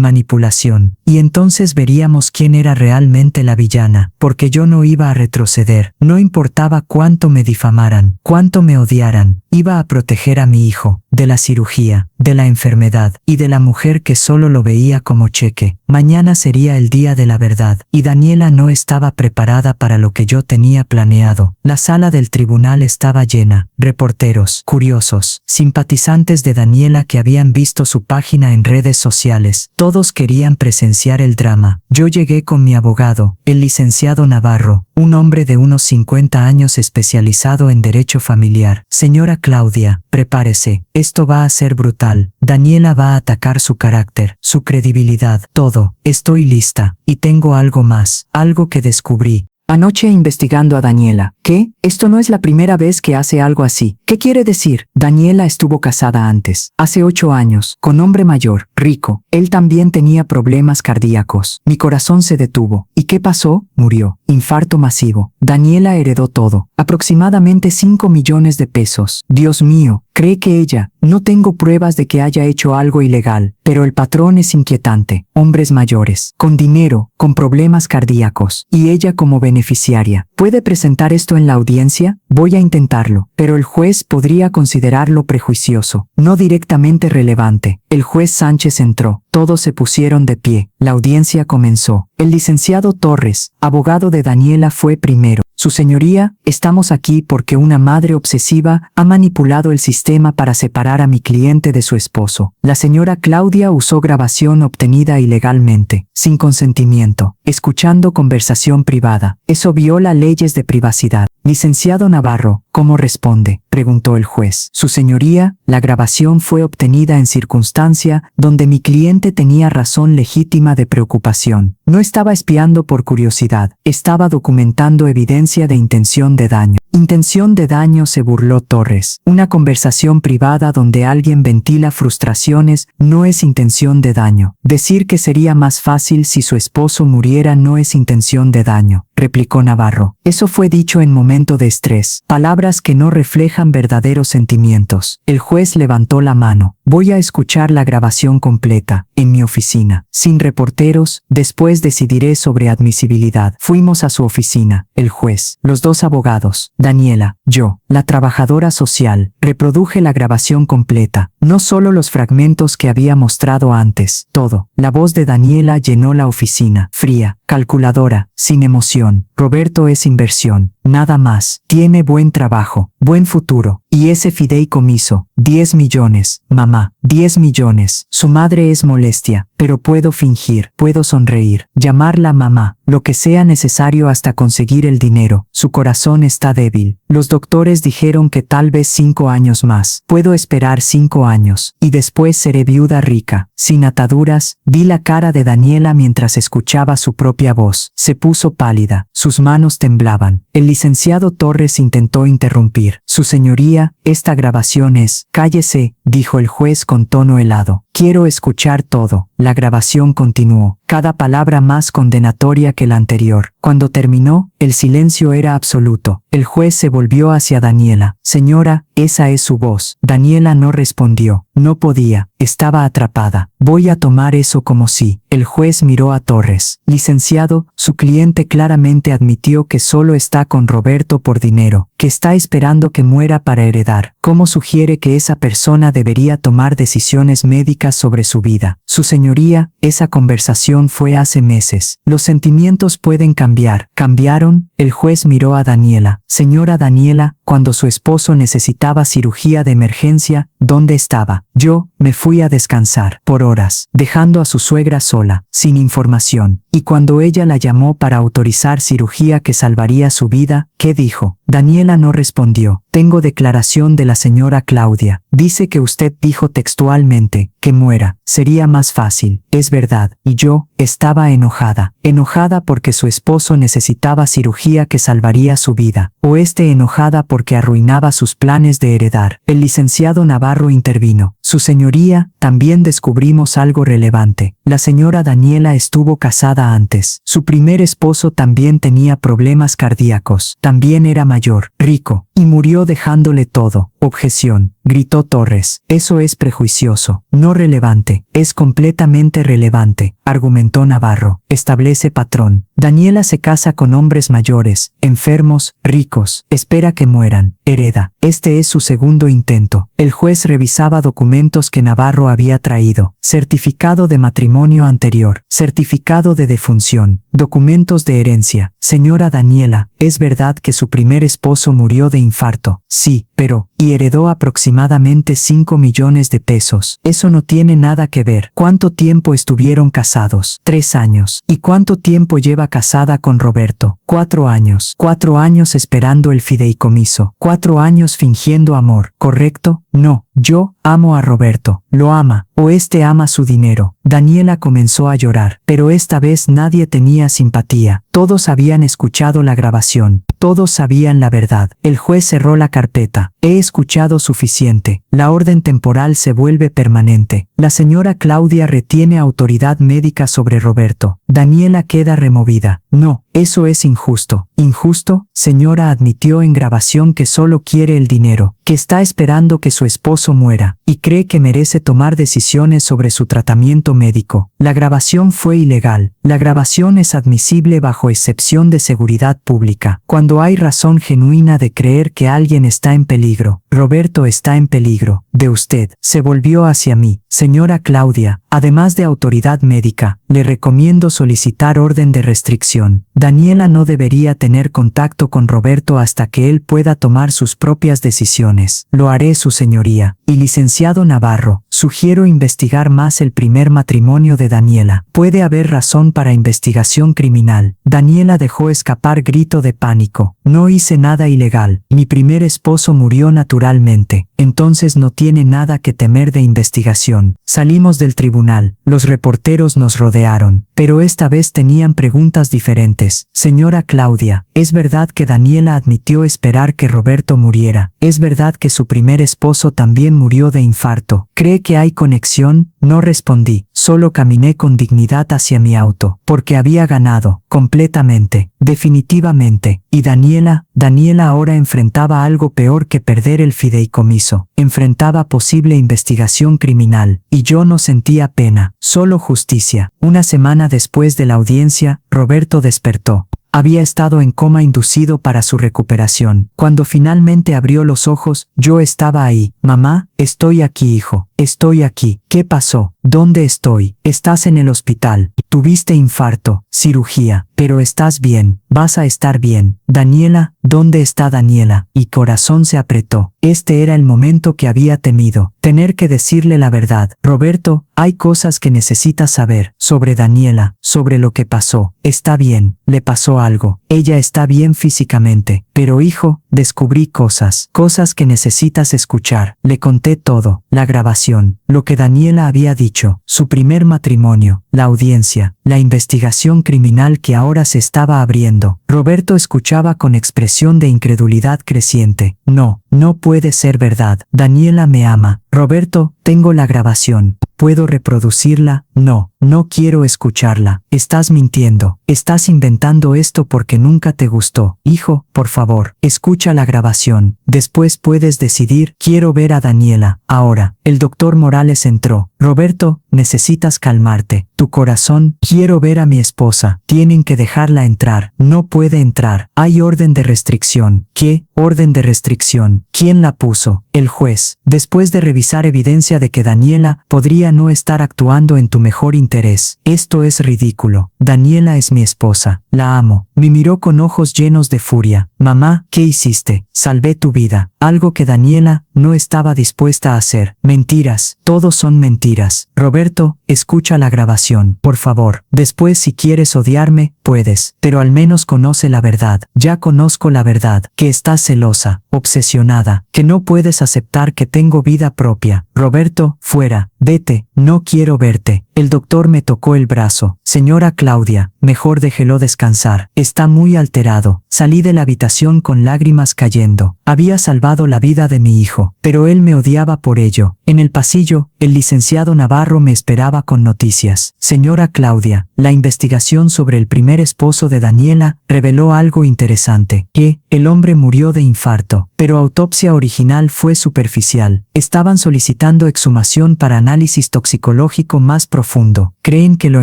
manipulación, y entonces veríamos quién era realmente la villana, porque yo no iba a retroceder, no importaba cuánto me difamaran, cuánto me odiaran, iba a proteger a mi hijo, de la cirugía, de la enfermedad, y de la mujer que solo lo veía como cheque. Mañana sería el día de la verdad, y Daniela no estaba preparada para lo que yo tenía planeado. La sala del tribunal estaba llena, reporteros, curiosos, simpatizantes de Daniela que habían visto su página en redes sociales. Todos querían presenciar el drama. Yo llegué con mi abogado, el licenciado Navarro, un hombre de unos 50 años especializado en derecho familiar. Señora Claudia, prepárese, esto va a ser brutal. Daniela va a atacar su carácter, su credibilidad, todo. Estoy lista, y tengo algo más, algo que descubrí. Anoche investigando a Daniela. ¿Qué? Esto no es la primera vez que hace algo así. ¿Qué quiere decir? Daniela estuvo casada antes, hace 8 años, con hombre mayor, rico. Él también tenía problemas cardíacos. Mi corazón se detuvo. ¿Y qué pasó? Murió. Infarto masivo. Daniela heredó todo. Aproximadamente 5 millones de pesos. Dios mío, cree que ella... No tengo pruebas de que haya hecho algo ilegal, pero el patrón es inquietante. Hombres mayores, con dinero, con problemas cardíacos, y ella como beneficiaria. ¿Puede presentar esto en la audiencia? Voy a intentarlo, pero el juez podría considerarlo prejuicioso, no directamente relevante. El juez Sánchez entró. Todos se pusieron de pie. La audiencia comenzó. El licenciado Torres, abogado de Daniela, fue primero. Su señoría, estamos aquí porque una madre obsesiva ha manipulado el sistema para separar a mi cliente de su esposo. La señora Claudia usó grabación obtenida ilegalmente, sin consentimiento, escuchando conversación privada. Eso viola leyes de privacidad. Licenciado Navarro, ¿cómo responde?, preguntó el juez. Su señoría, la grabación fue obtenida en circunstancia donde mi cliente tenía razón legítima de preocupación. No estaba espiando por curiosidad, estaba documentando evidencia de intención de daño. Intención de daño, se burló Torres. Una conversación privada donde alguien ventila frustraciones no es intención de daño. Decir que sería más fácil si su esposo muriera no es intención de daño, replicó Navarro. Eso fue dicho en momento de estrés. Palabras que no reflejan verdaderos sentimientos. El juez levantó la mano. Voy a escuchar la grabación completa, en mi oficina. Sin reporteros, después decidiré sobre admisibilidad. Fuimos a su oficina. El juez, los dos abogados, Daniela, yo, la trabajadora social. Reproduje la grabación completa, no solo los fragmentos que había mostrado antes, todo. La voz de Daniela llenó la oficina, fría, calculadora, sin emoción. Roberto es inversión, nada más. Tiene buen trabajo, buen futuro. Y ese fideicomiso, 10 millones, mamá, 10 millones. Su madre es molestia, pero puedo fingir, puedo sonreír, llamarla mamá, lo que sea necesario hasta conseguir el dinero. Su corazón está débil. Los doctores dijeron que tal vez 5 años más. Puedo esperar 5 años, y después seré viuda rica, sin ataduras. Vi la cara de Daniela mientras escuchaba su propia voz. Se puso pálida, sus manos temblaban. El licenciado Torres intentó interrumpir. Su señoría, esta grabación es... Cállese, dijo el juez con tono helado. Quiero escuchar todo. La grabación continuó, cada palabra más condenatoria que la anterior. Cuando terminó, el silencio era absoluto. El juez se volvió hacia Daniela. Señora, esa es su voz. Daniela no respondió. No podía. Estaba atrapada. Voy a tomar eso como sí. El juez miró a Torres. Licenciado, su cliente claramente admitió que solo está con Roberto por dinero, que está esperando que muera para heredar. ¿Cómo sugiere que esa persona debería tomar decisiones médicas sobre su vida? Su señoría, esa conversación fue hace meses. Los sentimientos pueden cambiar. ¿Cambiaron? El juez miró a Daniela. Señora Daniela, cuando su esposo necesitaba cirugía de emergencia, ¿dónde estaba? Yo me fui a descansar por horas, dejando a su suegra sola, sin información. Y cuando ella la llamó para autorizar cirugía que salvaría su vida, ¿qué dijo? Daniela no respondió. Tengo declaración de la señora Claudia. Dice que usted dijo textualmente que muera. Sería más fácil. Es verdad. Y yo estaba enojada. Enojada porque su esposo necesitaba cirugía que salvaría su vida. O enojada porque arruinaba sus planes de heredar. El licenciado Navarro intervino. Su señoría, también descubrimos algo relevante. La señora Daniela estuvo casada antes. Su primer esposo también tenía problemas cardíacos. También era mayor, rico, y murió dejándole todo. Objeción, gritó Torres. Eso es prejuicioso, no relevante. Es completamente relevante, argumentó Navarro. Establece patrón. Daniela se casa con hombres mayores, enfermos, ricos. Espera que mueran. Hereda. Este es su segundo intento. El juez revisaba documentos que Navarro había traído. Certificado de matrimonio anterior. Certificado de defunción. Documentos de herencia. Señora Daniela, ¿es verdad que su primer esposo murió de infarto? Sí, pero, y heredó aproximadamente 5 millones de pesos. Eso no tiene nada que ver. ¿Cuánto tiempo estuvieron casados? 3 años. ¿Y cuánto tiempo lleva casada con Roberto? 4 años. 4 años esperando el fideicomiso. 4 años fingiendo amor, ¿correcto? No, yo amo a Roberto. Lo ama, o ama su dinero. Daniela comenzó a llorar, pero esta vez nadie tenía simpatía. Todos habían escuchado la grabación. Todos sabían la verdad. El juez cerró la carpeta. He escuchado suficiente. La orden temporal se vuelve permanente. La señora Claudia retiene autoridad médica sobre Roberto. Daniela queda removida. No, eso es injusto. ¿Injusto? Señora admitió en grabación que solo quiere el dinero, que está esperando que su esposo muera, y cree que merece tomar decisiones sobre su tratamiento médico. La grabación fue ilegal. La grabación es admisible bajo excepción de seguridad pública, cuando hay razón genuina de creer que alguien está en peligro. Roberto está en peligro. De usted. Se volvió hacia mí. Señora Claudia, además de autoridad médica, le recomiendo solicitar orden de restricción. Daniela no debería tener contacto con Roberto hasta que él pueda tomar sus propias decisiones. Lo haré, su señoría. Y licenciado Navarro, sugiero investigar más el primer matrimonio de Daniela. Puede haber razón para investigación criminal. Daniela dejó escapar grito de pánico. No hice nada ilegal. Mi primer esposo murió naturalmente. Entonces no tiene nada que temer de investigación. Salimos del tribunal. Los reporteros nos rodearon. Pero esta vez tenían preguntas diferentes. Señora Claudia, ¿es verdad que Daniela admitió esperar que Roberto muriera? ¿Es verdad que su primer esposo también murió de infarto? ¿Cree que hay conexión? No respondí. Solo caminé con dignidad hacia mi auto, porque había ganado, completamente, definitivamente. Y Daniela ahora enfrentaba algo peor que perder el fideicomiso. Enfrentaba posible investigación criminal, y yo no sentía pena, solo justicia. Una semana después de la audiencia, Roberto despertó. Había estado en coma inducido para su recuperación. Cuando finalmente abrió los ojos, yo estaba ahí. Mamá, estoy aquí, hijo. Estoy aquí. ¿Qué pasó? ¿Dónde estoy? Estás en el hospital. Tuviste infarto, cirugía, pero estás bien. Vas a estar bien. Daniela, ¿dónde está Daniela? Y corazón se apretó. Este era el momento que había temido. Tener que decirle la verdad. Roberto, hay cosas que necesitas saber sobre Daniela, sobre lo que pasó. Está bien, le pasó algo. Ella está bien físicamente. Pero hijo, descubrí cosas que necesitas escuchar. Le conté todo, la grabación, lo que Daniela había dicho, su primer matrimonio, la audiencia, la investigación criminal que ahora se estaba abriendo. Roberto escuchaba con expresión de incredulidad creciente. No, No puede ser verdad. Daniela me ama. Roberto, tengo la grabación. ¿Puedo reproducirla? No, no quiero escucharla. Estás mintiendo. Estás inventando esto porque nunca te gustó. Hijo, por favor, escucha la grabación. Después puedes decidir. Quiero ver a Daniela. Ahora, el doctor Morales entró. Roberto, necesitas calmarte. Tu corazón. Quiero ver a mi esposa. Tienen que dejarla entrar. No puede entrar. Hay orden de restricción. ¿Qué? Orden de restricción. ¿Quién la puso? El juez. Después de revisar evidencia de que Daniela podría no estar actuando en tu mejor interés. Esto es ridículo. Daniela es mi esposa. La amo. Me miró con ojos llenos de furia. Mamá, ¿qué hiciste? Salvé tu vida. Algo que Daniela no estaba dispuesta a hacer. Mentiras. Todos son mentiras. Roberto, escucha la grabación. Por favor. Después, si quieres odiarme, puedes. Pero al menos conoce la verdad. Ya conozco la verdad. Que estás celosa, obsesionada, que no puedes aceptar que tengo vida propia. Roberto, fuera. Vete. No quiero verte. El doctor me tocó el brazo. Señora Claudia, mejor déjelo descansar. Está muy alterado. Salí de la habitación con lágrimas cayendo. Había salvado la vida de mi hijo, pero él me odiaba por ello. En el pasillo, el licenciado Navarro me esperaba con noticias. Señora Claudia, la investigación sobre el primer esposo de Daniela reveló algo interesante. Que el hombre murió de infarto, pero autopsia original fue superficial. Estaban solicitando exhumación para análisis toxicológico más profundo. ¿Creen que lo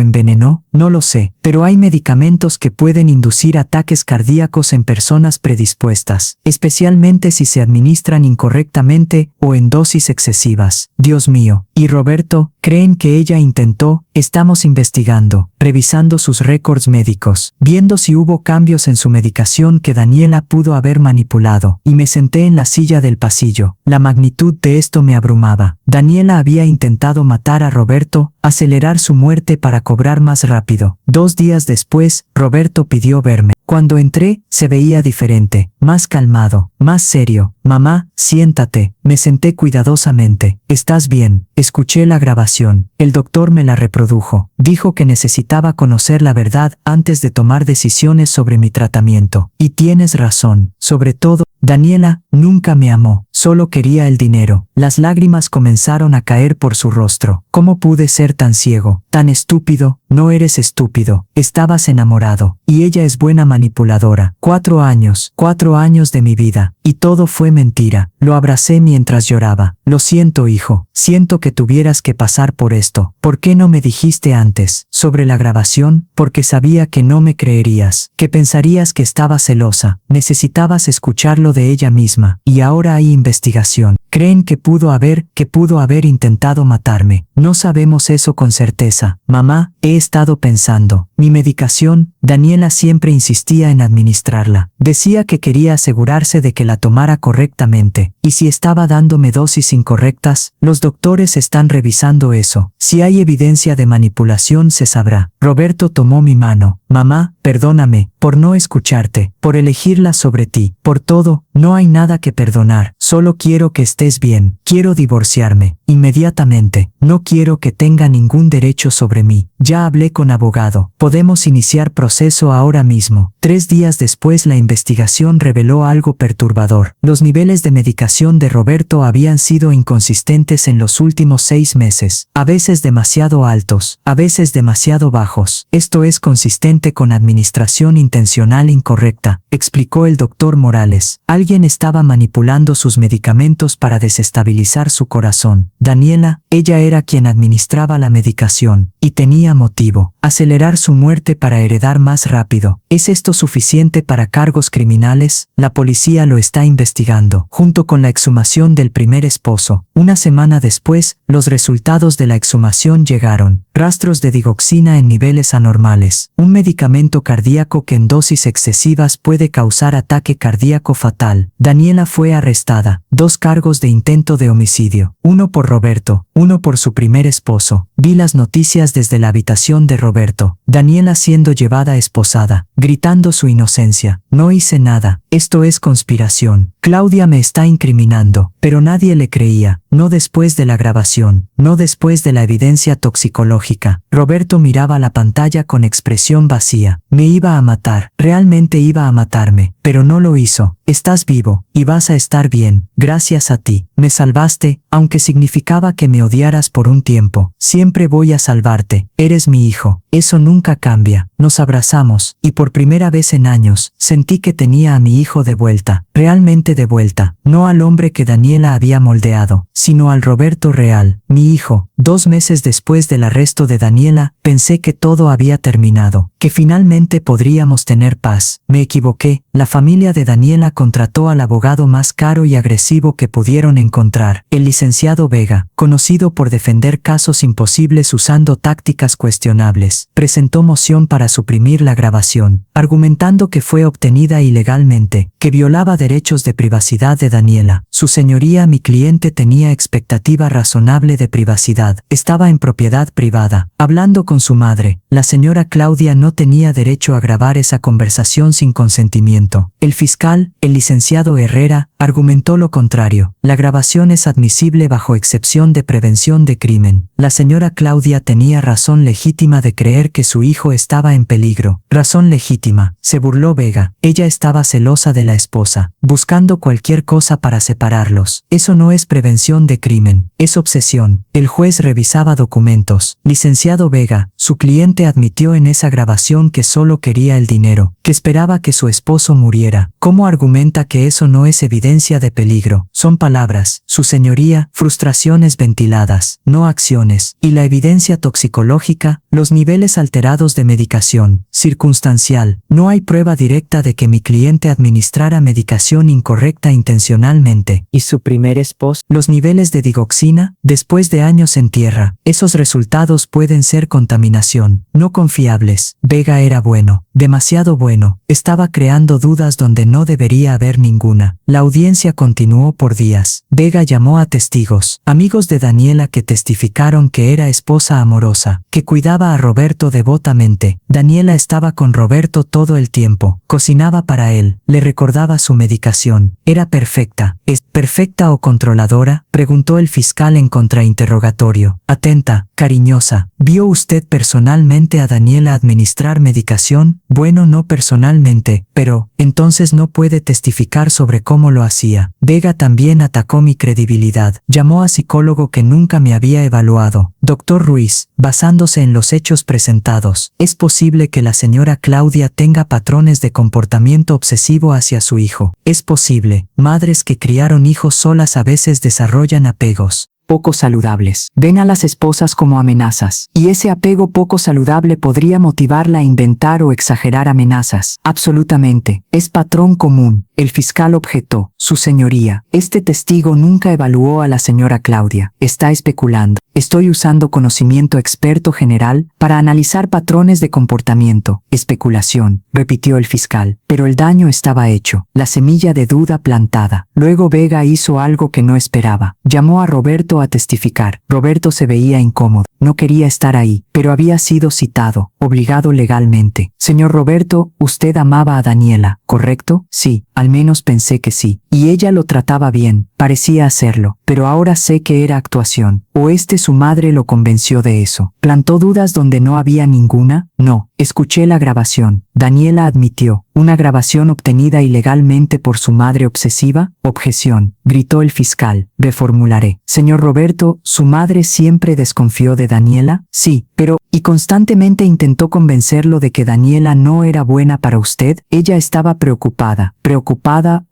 envenenó? No lo sé, pero hay medicamentos que pueden inducir ataques cardíacos en personas predispuestas, especialmente si se administran incorrectamente o en dosis excesivas. Dios mío. ¿Y Roberto? ¿Creen que ella intentó? Estamos investigando, revisando sus récords médicos, viendo si hubo cambios en su medicación que Daniela pudo haber manipulado, y me senté en la silla del pasillo. La magnitud de esto me abrumaba. Daniela había intentado matar a Roberto, acelerar su muerte para cobrar más rápido. 2 días después, Roberto pidió verme. Cuando entré, se veía diferente, más calmado, más serio. Mamá, siéntate. Me senté cuidadosamente. ¿Estás bien? Escuché la grabación. El doctor me la reprodujo. Dijo que necesitaba conocer la verdad antes de tomar decisiones sobre mi tratamiento. Y tienes razón. Sobre todo, Daniela nunca me amó. Solo quería el dinero. Las lágrimas comenzaron a caer por su rostro. ¿Cómo pude ser tan ciego? Tan estúpido. No eres estúpido. Estabas enamorado. Y ella es buena manipuladora. 4 años. 4 años de mi vida. Y todo fue mentira. Lo abracé mientras lloraba. Lo siento, hijo. Siento que tuvieras que pasar por esto. ¿Por qué no me dijiste antes? Sobre la grabación, porque sabía que no me creerías. Que pensarías que estaba celosa. Necesitabas escucharlo de ella misma. Y ahora hay investigación. Creen que pudo haber intentado matarme. No sabemos eso con certeza. Mamá, he estado pensando. Mi medicación, Daniela siempre insistía en administrarla. Decía que quería asegurarse de que la tomara correctamente. Y si estaba dándome dosis incorrectas, los doctores están revisando eso. Si hay evidencia de manipulación se sabrá. Roberto tomó mi mano. Mamá, perdóname, por no escucharte, por elegirla sobre ti, por todo. No hay nada que perdonar. Solo quiero que estés bien. Quiero divorciarme. Inmediatamente. No quiero que tenga ningún derecho sobre mí. Ya hablé con abogado. Podemos iniciar proceso ahora mismo. 3 días después la investigación reveló algo perturbador. Los niveles de medicación de Roberto habían sido inconsistentes en los últimos 6 meses. A veces demasiado altos, a veces demasiado bajos. Esto es consistente con administración intencional incorrecta, explicó el doctor Morales. Alguien estaba manipulando sus medicamentos para desestabilizar su corazón. Daniela, ella era quien administraba la medicación, y tenía motivo. Acelerar su muerte para heredar más rápido. ¿Es esto suficiente para cargos criminales? La policía lo está investigando, junto con la exhumación del primer esposo. Una semana después, los resultados de la exhumación llegaron. Rastros de digoxina en niveles anormales. Un medicamento cardíaco que en dosis excesivas puede causar ataque cardíaco fatal. Daniela fue arrestada. 2 cargos de intento de homicidio. Uno por Roberto, uno por su primer esposo. Vi las noticias desde la habitación de Roberto. Daniela siendo llevada esposada, gritando su inocencia. No hice nada. Esto es conspiración. Claudia me está incriminando, pero nadie le creía. No después de la grabación, no después de la evidencia toxicológica. Roberto miraba la pantalla con expresión vacía. Me iba a matar, realmente iba a matarme, pero no lo hizo. estás vivo, y vas a estar bien, gracias a ti. Me salvaste, aunque significaba que me odiaras por un tiempo. Siempre voy a salvarte, eres mi hijo. Eso nunca cambia. Nos abrazamos, y por primera vez en años, sentí que tenía a mi hijo de vuelta, realmente de vuelta, no al hombre que Daniela había moldeado, sino al Roberto real, mi hijo. 2 meses después del arresto de Daniela, pensé que todo había terminado, que finalmente podríamos tener paz. Me equivoqué. La familia de Daniela contrató al abogado más caro y agresivo que pudieron encontrar, el licenciado Vega, conocido por defender casos imposibles usando tácticas cuestionables. Presentó moción para suprimir la grabación, argumentando que fue obtenida ilegalmente, que violaba derechos de privacidad de Daniela. Su señoría, mi cliente tenía expectativa razonable de privacidad. Estaba en propiedad privada, hablando con su madre. La señora Claudia no tenía derecho a grabar esa conversación sin consentimiento. El fiscal, el licenciado Herrera, argumentó lo contrario. La grabación es admisible bajo excepción de prevención de crimen. La señora Claudia tenía razón legítima de creer que su hijo estaba en peligro. Razón legítima, se burló Vega. Ella estaba celosa de la esposa, buscando cualquier cosa para separarlos. Eso no es prevención de crimen, es obsesión. El juez revisaba documentos. Licenciado Vega, su cliente admitió en esa grabación que solo quería el dinero, que esperaba que su esposo muriera. ¿Cómo argumenta que eso no es evidencia de peligro? Son palabras, su señoría, frustraciones ventiladas, no acciones. Y la evidencia toxicológica, los niveles alterados de medicación, circunstancial. No hay prueba directa de que mi cliente administrara medicación incorrecta intencionalmente. ¿Y su primer esposo? Los niveles de digoxina, después de años en tierra. Esos resultados pueden ser contaminación, no confiables. Vega era bueno, demasiado bueno. Estaba creando dudas donde no debería haber ninguna. La audiencia continuó por días. Vega llamó a testigos, amigos de Daniela que testificaron que era esposa amorosa, que cuidaba a Roberto devotamente. Daniela estaba con Roberto todo el tiempo, cocinaba para él, le recordaba su medicación. Era perfecta. ¿Es perfecta o controladora?, preguntó el fiscal en contrainterrogatorio. Atenta, cariñosa. ¿Vio usted personalmente a Daniela administrar medicación? Bueno, no personalmente, pero, entonces no puede testificar sobre cómo lo hacía. Vega también atacó mi credibilidad. Llamó a psicólogo que nunca me había evaluado. Doctor Ruiz, basándose en los hechos presentados, ¿es posible que la señora Claudia tenga patrones de comportamiento obsesivo hacia su hijo? Es posible. Madres que criaron hijos solas a veces desarrollan apegos poco saludables. Ven a las esposas como amenazas, y ese apego poco saludable podría motivarla a inventar o exagerar amenazas. Absolutamente. Es patrón común. El fiscal objetó. Su señoría, este testigo nunca evaluó a la señora Claudia. Está especulando. Estoy usando conocimiento experto general para analizar patrones de comportamiento. Especulación, repitió el fiscal. Pero el daño estaba hecho. La semilla de duda plantada. Luego Vega hizo algo que no esperaba. Llamó a Roberto a testificar. Roberto se veía incómodo. No quería estar ahí, pero había sido citado, obligado legalmente. Señor Roberto, usted amaba a Daniela, ¿correcto? Sí, al menos pensé que sí. Y ella lo trataba bien, parecía hacerlo, pero ahora sé que era actuación. ¿O su madre lo convenció de eso? ¿Plantó dudas donde no había ninguna? No. Escuché la grabación. Daniela admitió. ¿Una grabación obtenida ilegalmente por su madre obsesiva? Objeción. Gritó el fiscal. Reformularé. Señor Roberto, ¿su madre siempre desconfió de Daniela? Sí, pero, ¿y constantemente intentó convencerlo de que Daniela no era buena para usted? Ella estaba preocupada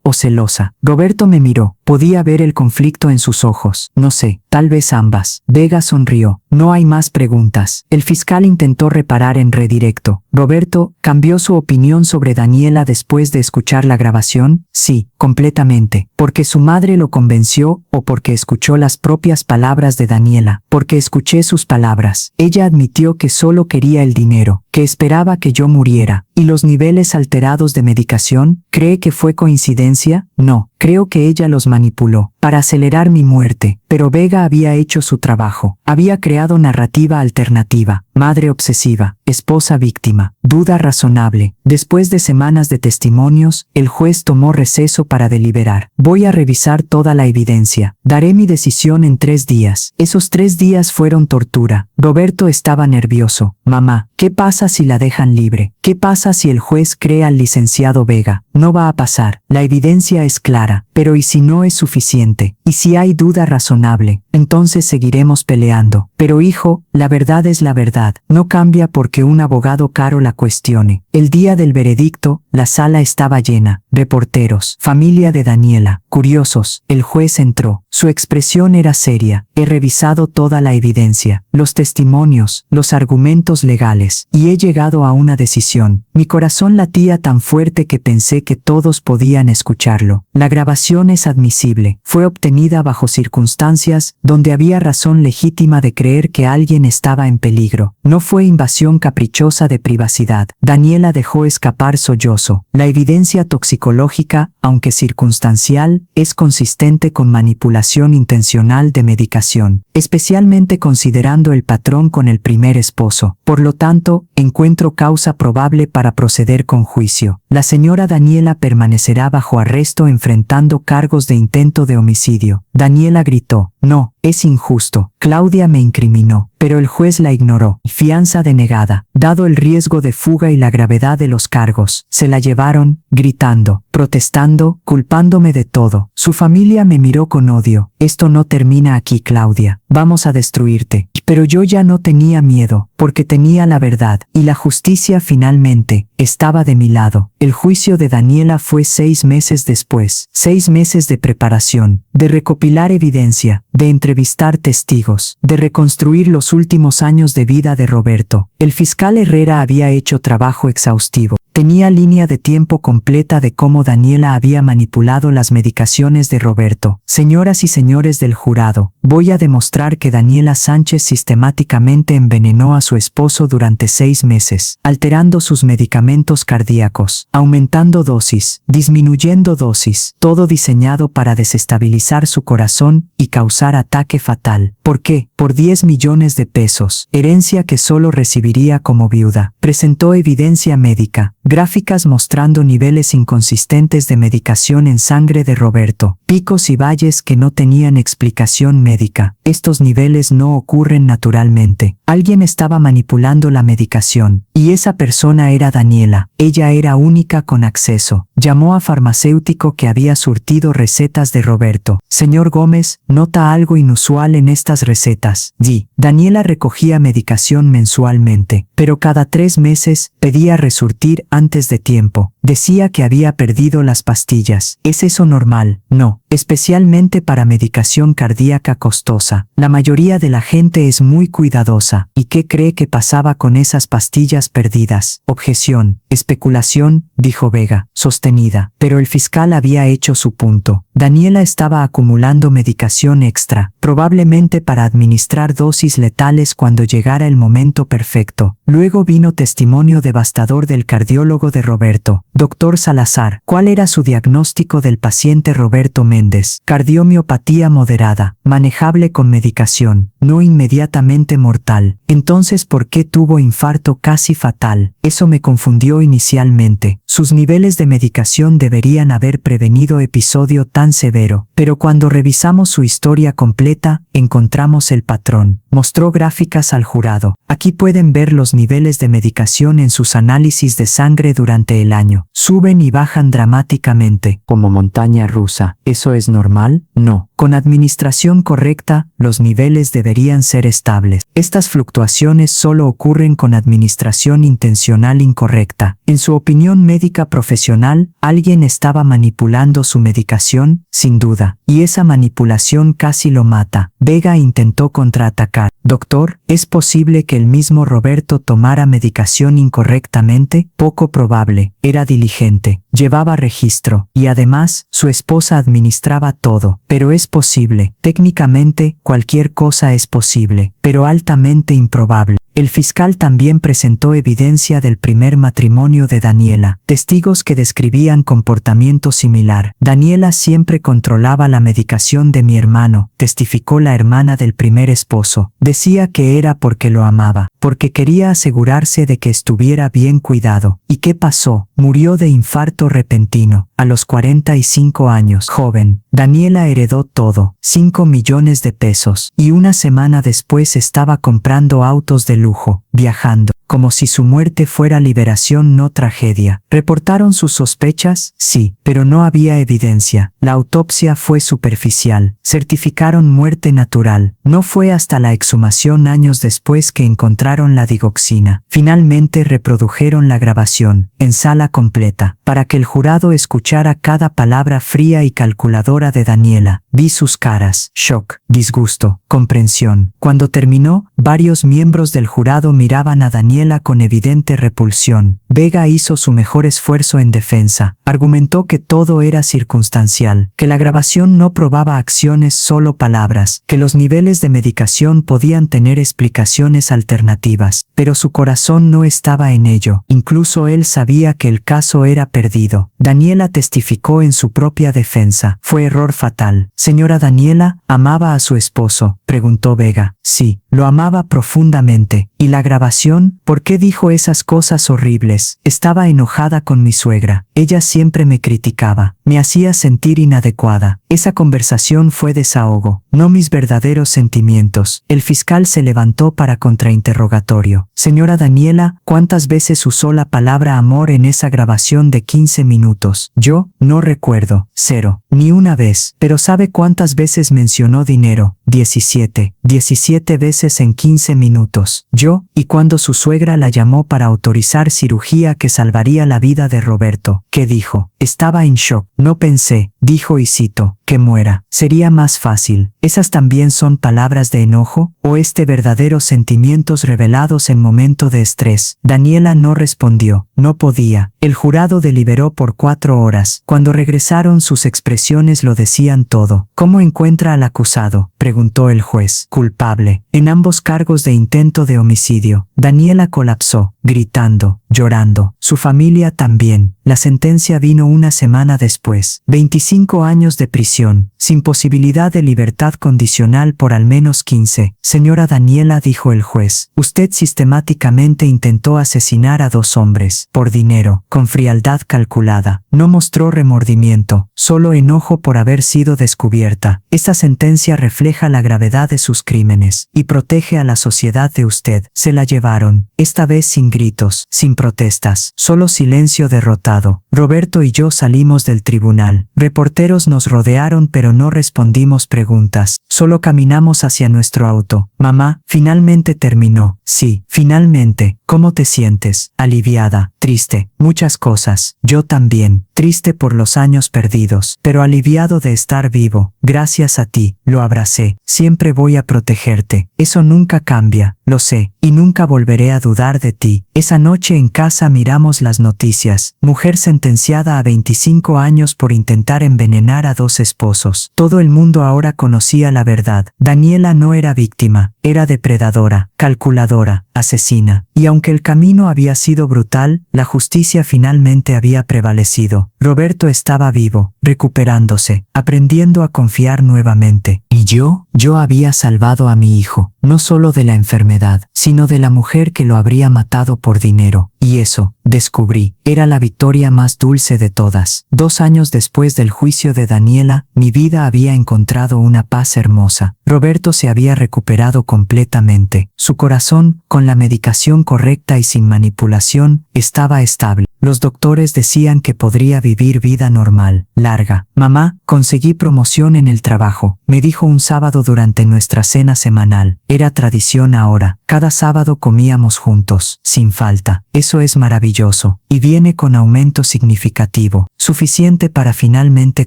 o celosa. Roberto me miró. Podía ver el conflicto en sus ojos. No sé, tal vez ambas. Vega sonrió. No hay más preguntas. El fiscal intentó reparar en redirecto. Roberto, ¿cambió su opinión sobre Daniela después de escuchar la grabación? Sí, completamente. ¿Porque su madre lo convenció o porque escuchó las propias palabras de Daniela? Porque escuché sus palabras. Ella admitió que solo quería el dinero, que esperaba que yo muriera. ¿Y los niveles alterados de medicación? ¿Cree que fue coincidencia? No, creo que ella los manipuló para acelerar mi muerte. Pero Vega había hecho su trabajo. Había creado narrativa alternativa. madre obsesiva, esposa víctima, duda razonable. Después de semanas de testimonios, el juez tomó receso para deliberar. Voy a revisar toda la evidencia. Daré mi decisión en 3 días. Esos 3 días fueron tortura. Roberto estaba nervioso. Mamá, ¿qué pasa si la dejan libre? ¿Qué pasa si el juez cree al licenciado Vega? No va a pasar. La evidencia es clara. Pero ¿y si no es suficiente? ¿Y si hay duda razonable? Entonces seguiremos peleando. Pero hijo, la verdad es la verdad. No cambia porque un abogado caro la cuestione. El día del veredicto, la sala estaba llena. Reporteros, familia de Daniela, curiosos. El juez entró. Su expresión era seria. He revisado toda la evidencia, los testimonios, los argumentos legales, y he llegado a una decisión. Mi corazón latía tan fuerte que pensé que todos podían escucharlo. La grabación es admisible. Fue obtenida bajo circunstancias donde había razón legítima de creer que alguien estaba en peligro. No fue invasión caprichosa de privacidad. Daniela dejó escapar sollozo. La evidencia toxicológica, aunque circunstancial, es consistente con manipulación intencional de medicación, especialmente considerando el patrón con el primer esposo. Por lo tanto, encuentro causa probable para proceder con juicio. La señora Daniela permanecerá bajo arresto enfrentando cargos de intento de homicidio. Daniela gritó: no, es injusto. Claudia me incriminó, pero el juez la ignoró. Fianza denegada. Dado el riesgo de fuga y la gravedad de los cargos, se la llevaron, gritando, protestando, culpándome de todo. Su familia me miró con odio. Esto no termina aquí, Claudia. Vamos a destruirte. Pero yo ya no tenía miedo, porque tenía la verdad, y la justicia finalmente estaba de mi lado. El juicio de Daniela fue 6 meses después. 6 meses de preparación, de recopilar evidencia, de entrevistar testigos, de reconstruir los últimos años de vida de Roberto. El fiscal Herrera había hecho trabajo exhaustivo. Tenía línea de tiempo completa de cómo Daniela había manipulado las medicaciones de Roberto. Señoras y señores del jurado, voy a demostrar que Daniela Sánchez sistemáticamente envenenó a su esposo durante 6 meses, alterando sus medicamentos cardíacos, aumentando dosis, disminuyendo dosis, todo diseñado para desestabilizar su corazón y causar ataque fatal. ¿Por qué? Por 10 millones de pesos, herencia que solo recibiría como viuda. Presentó evidencia médica, gráficas mostrando niveles inconsistentes de medicación en sangre de Roberto, picos y valles que no tenían explicación médica. Estos niveles no ocurren naturalmente. Alguien estaba manipulando la medicación, y esa persona era Daniela. Ella era única con acceso. Llamó a farmacéutico que había surtido recetas de Roberto. Señor Gómez, ¿nota algo inusual en estas recetas? Daniela recogía medicación mensualmente, pero cada 3 meses pedía resurtir antes de tiempo. Decía que había perdido las pastillas. ¿Es eso normal? No, especialmente para medicación cardíaca costosa. La mayoría de la gente es muy cuidadosa. ¿Y qué cree que pasaba con esas pastillas perdidas? Objeción. Especulación, dijo Vega, sostenida. Pero el fiscal había hecho su punto. Daniela estaba acumulando medicación extra, probablemente para administrar dosis letales cuando llegara el momento perfecto. Luego vino testimonio devastador del cardiólogo de Roberto, Dr. Salazar. ¿Cuál era su diagnóstico del paciente Roberto Méndez? Cardiomiopatía moderada, manejable con medicación, no inmediatamente mortal. Entonces, ¿por qué tuvo infarto casi fatal? Eso me confundió inicialmente. Sus niveles de medicación deberían haber prevenido episodio tan severo, pero cuando revisamos su historia completa, encontramos el patrón. Mostró gráficas al jurado. Aquí pueden ver los niveles de medicación en sus análisis de sangre durante el año. Suben y bajan dramáticamente, como montaña rusa. ¿Eso es normal? No. Con administración correcta, los niveles deberían ser estables. Estas fluctuaciones solo ocurren con administración intencional incorrecta. En su opinión médica profesional, alguien estaba manipulando su medicación, sin duda, y esa manipulación casi lo mata. Vega intentó contraatacar. Doctor, ¿es posible que el mismo Roberto tomara medicación incorrectamente? Poco probable. Era diligente, llevaba registro, y además, su esposa administraba todo. Pero es posible. Técnicamente, cualquier cosa es posible, pero altamente improbable. El fiscal también presentó evidencia del primer matrimonio de Daniela, testigos que describían comportamiento similar. Daniela siempre controlaba la medicación de mi hermano, testificó la hermana del primer esposo. Decía que era porque lo amaba. porque quería asegurarse de que estuviera bien cuidado. ¿Y qué pasó? Murió de infarto repentino, a los 45 años. Joven. Daniela heredó todo, 5 millones de pesos, y una semana después estaba comprando autos de lujo, viajando, como si su muerte fuera liberación no tragedia. ¿Reportaron sus sospechas? Sí, pero no había evidencia. La autopsia fue superficial. Certificaron muerte natural. No fue hasta la exhumación años después que encontraron la digoxina. Finalmente reprodujeron la grabación, en sala completa, para que el jurado escuchara cada palabra fría y calculadora de Daniela. Vi sus caras: shock, disgusto, comprensión. Cuando terminó, varios miembros del jurado miraban a Daniela con evidente repulsión. Vega hizo su mejor esfuerzo en defensa. Argumentó que todo era circunstancial, que la grabación no probaba acciones, solo palabras, que los niveles de medicación podían tener explicaciones alternativas, pero su corazón no estaba en ello. Incluso él sabía que el caso era perdido. Daniela testificó en su propia defensa. Fue error fatal. Señora Daniela, ¿amaba a su esposo?, preguntó Vega. Sí, lo amaba profundamente. ¿Y la grabación? ¿Por qué dijo esas cosas horribles? Estaba enojada con mi suegra. Ella siempre me criticaba. Me hacía sentir inadecuada. Esa conversación fue desahogo, no mis verdaderos sentimientos. El fiscal se levantó para contrainterrogatorio. Señora Daniela, ¿cuántas veces usó la palabra amor en esa grabación de 15 minutos? Yo no recuerdo. 0. Ni una vez. Pero ¿sabe cuántas veces mencionó dinero? 17. 17 veces en 15 minutos. Yo, y cuando su suegra la llamó para autorizar cirugía que salvaría la vida de Roberto, ¿qué dijo? Estaba en shock. No pensé, dijo, y cito, que muera. Sería más fácil. ¿Esas también son palabras de enojo? ¿O verdaderos sentimientos revelados en momento de estrés? Daniela no respondió. No podía. El jurado deliberó por 4 horas. Cuando regresaron, sus expresiones lo decían todo. ¿Cómo encuentra al acusado?, preguntó el juez. Culpable. En ambos cargos de intento de homicidio. Daniela colapsó, gritando, llorando. Su familia también. La sentencia vino una semana después. 25 años de prisión, sin posibilidad de libertad condicional por al menos 15. Señora Daniela, dijo el juez, usted sistemáticamente intentó asesinar a 2 hombres, por dinero, con frialdad calculada. No mostró remordimiento, solo enojo por haber sido descubierta. Esta sentencia refleja la gravedad de sus crímenes y protege a la sociedad de usted. Se la llevaron, esta vez sin gritos, sin protestas, solo silencio derrotado. Roberto y yo salimos del tribunal. Reporteros nos rodearon, pero no respondimos preguntas. Solo caminamos hacia nuestro auto. Mamá, finalmente terminó. Sí, finalmente. ¿Cómo te sientes? Aliviada, triste, muchas cosas. Yo también. Triste por los años perdidos, pero aliviado de estar vivo. Gracias a ti. Lo abracé. Siempre voy a protegerte. Eso nunca cambia, lo sé, y nunca volveré a dudar de ti. Esa noche en casa miramos las noticias. Mujer sentenciada a 25 años por intentar envenenar a 2 esposos. Todo el mundo ahora conocía la verdad. Daniela no era víctima, era depredadora, calculadora, asesina. Y aunque el camino había sido brutal, la justicia finalmente había prevalecido. Roberto estaba vivo, recuperándose, aprendiendo a confiar nuevamente. Y yo había salvado a mi hijo, no solo de la enfermedad, sino de la mujer que lo habría matado por dinero. Y eso, descubrí, era la victoria más dulce de todas. 2 años después del juicio de Daniela, mi vida había encontrado una paz hermosa. Roberto se había recuperado completamente. Su corazón, con la medicación correcta y sin manipulación, estaba estable. Los doctores decían que podría vivir vida normal, larga. Mamá, conseguí promoción en el trabajo, me dijo un sábado durante nuestra cena semanal. Era tradición ahora. Cada sábado comíamos juntos, sin falta. Eso es maravilloso. Y viene con aumento significativo, suficiente para finalmente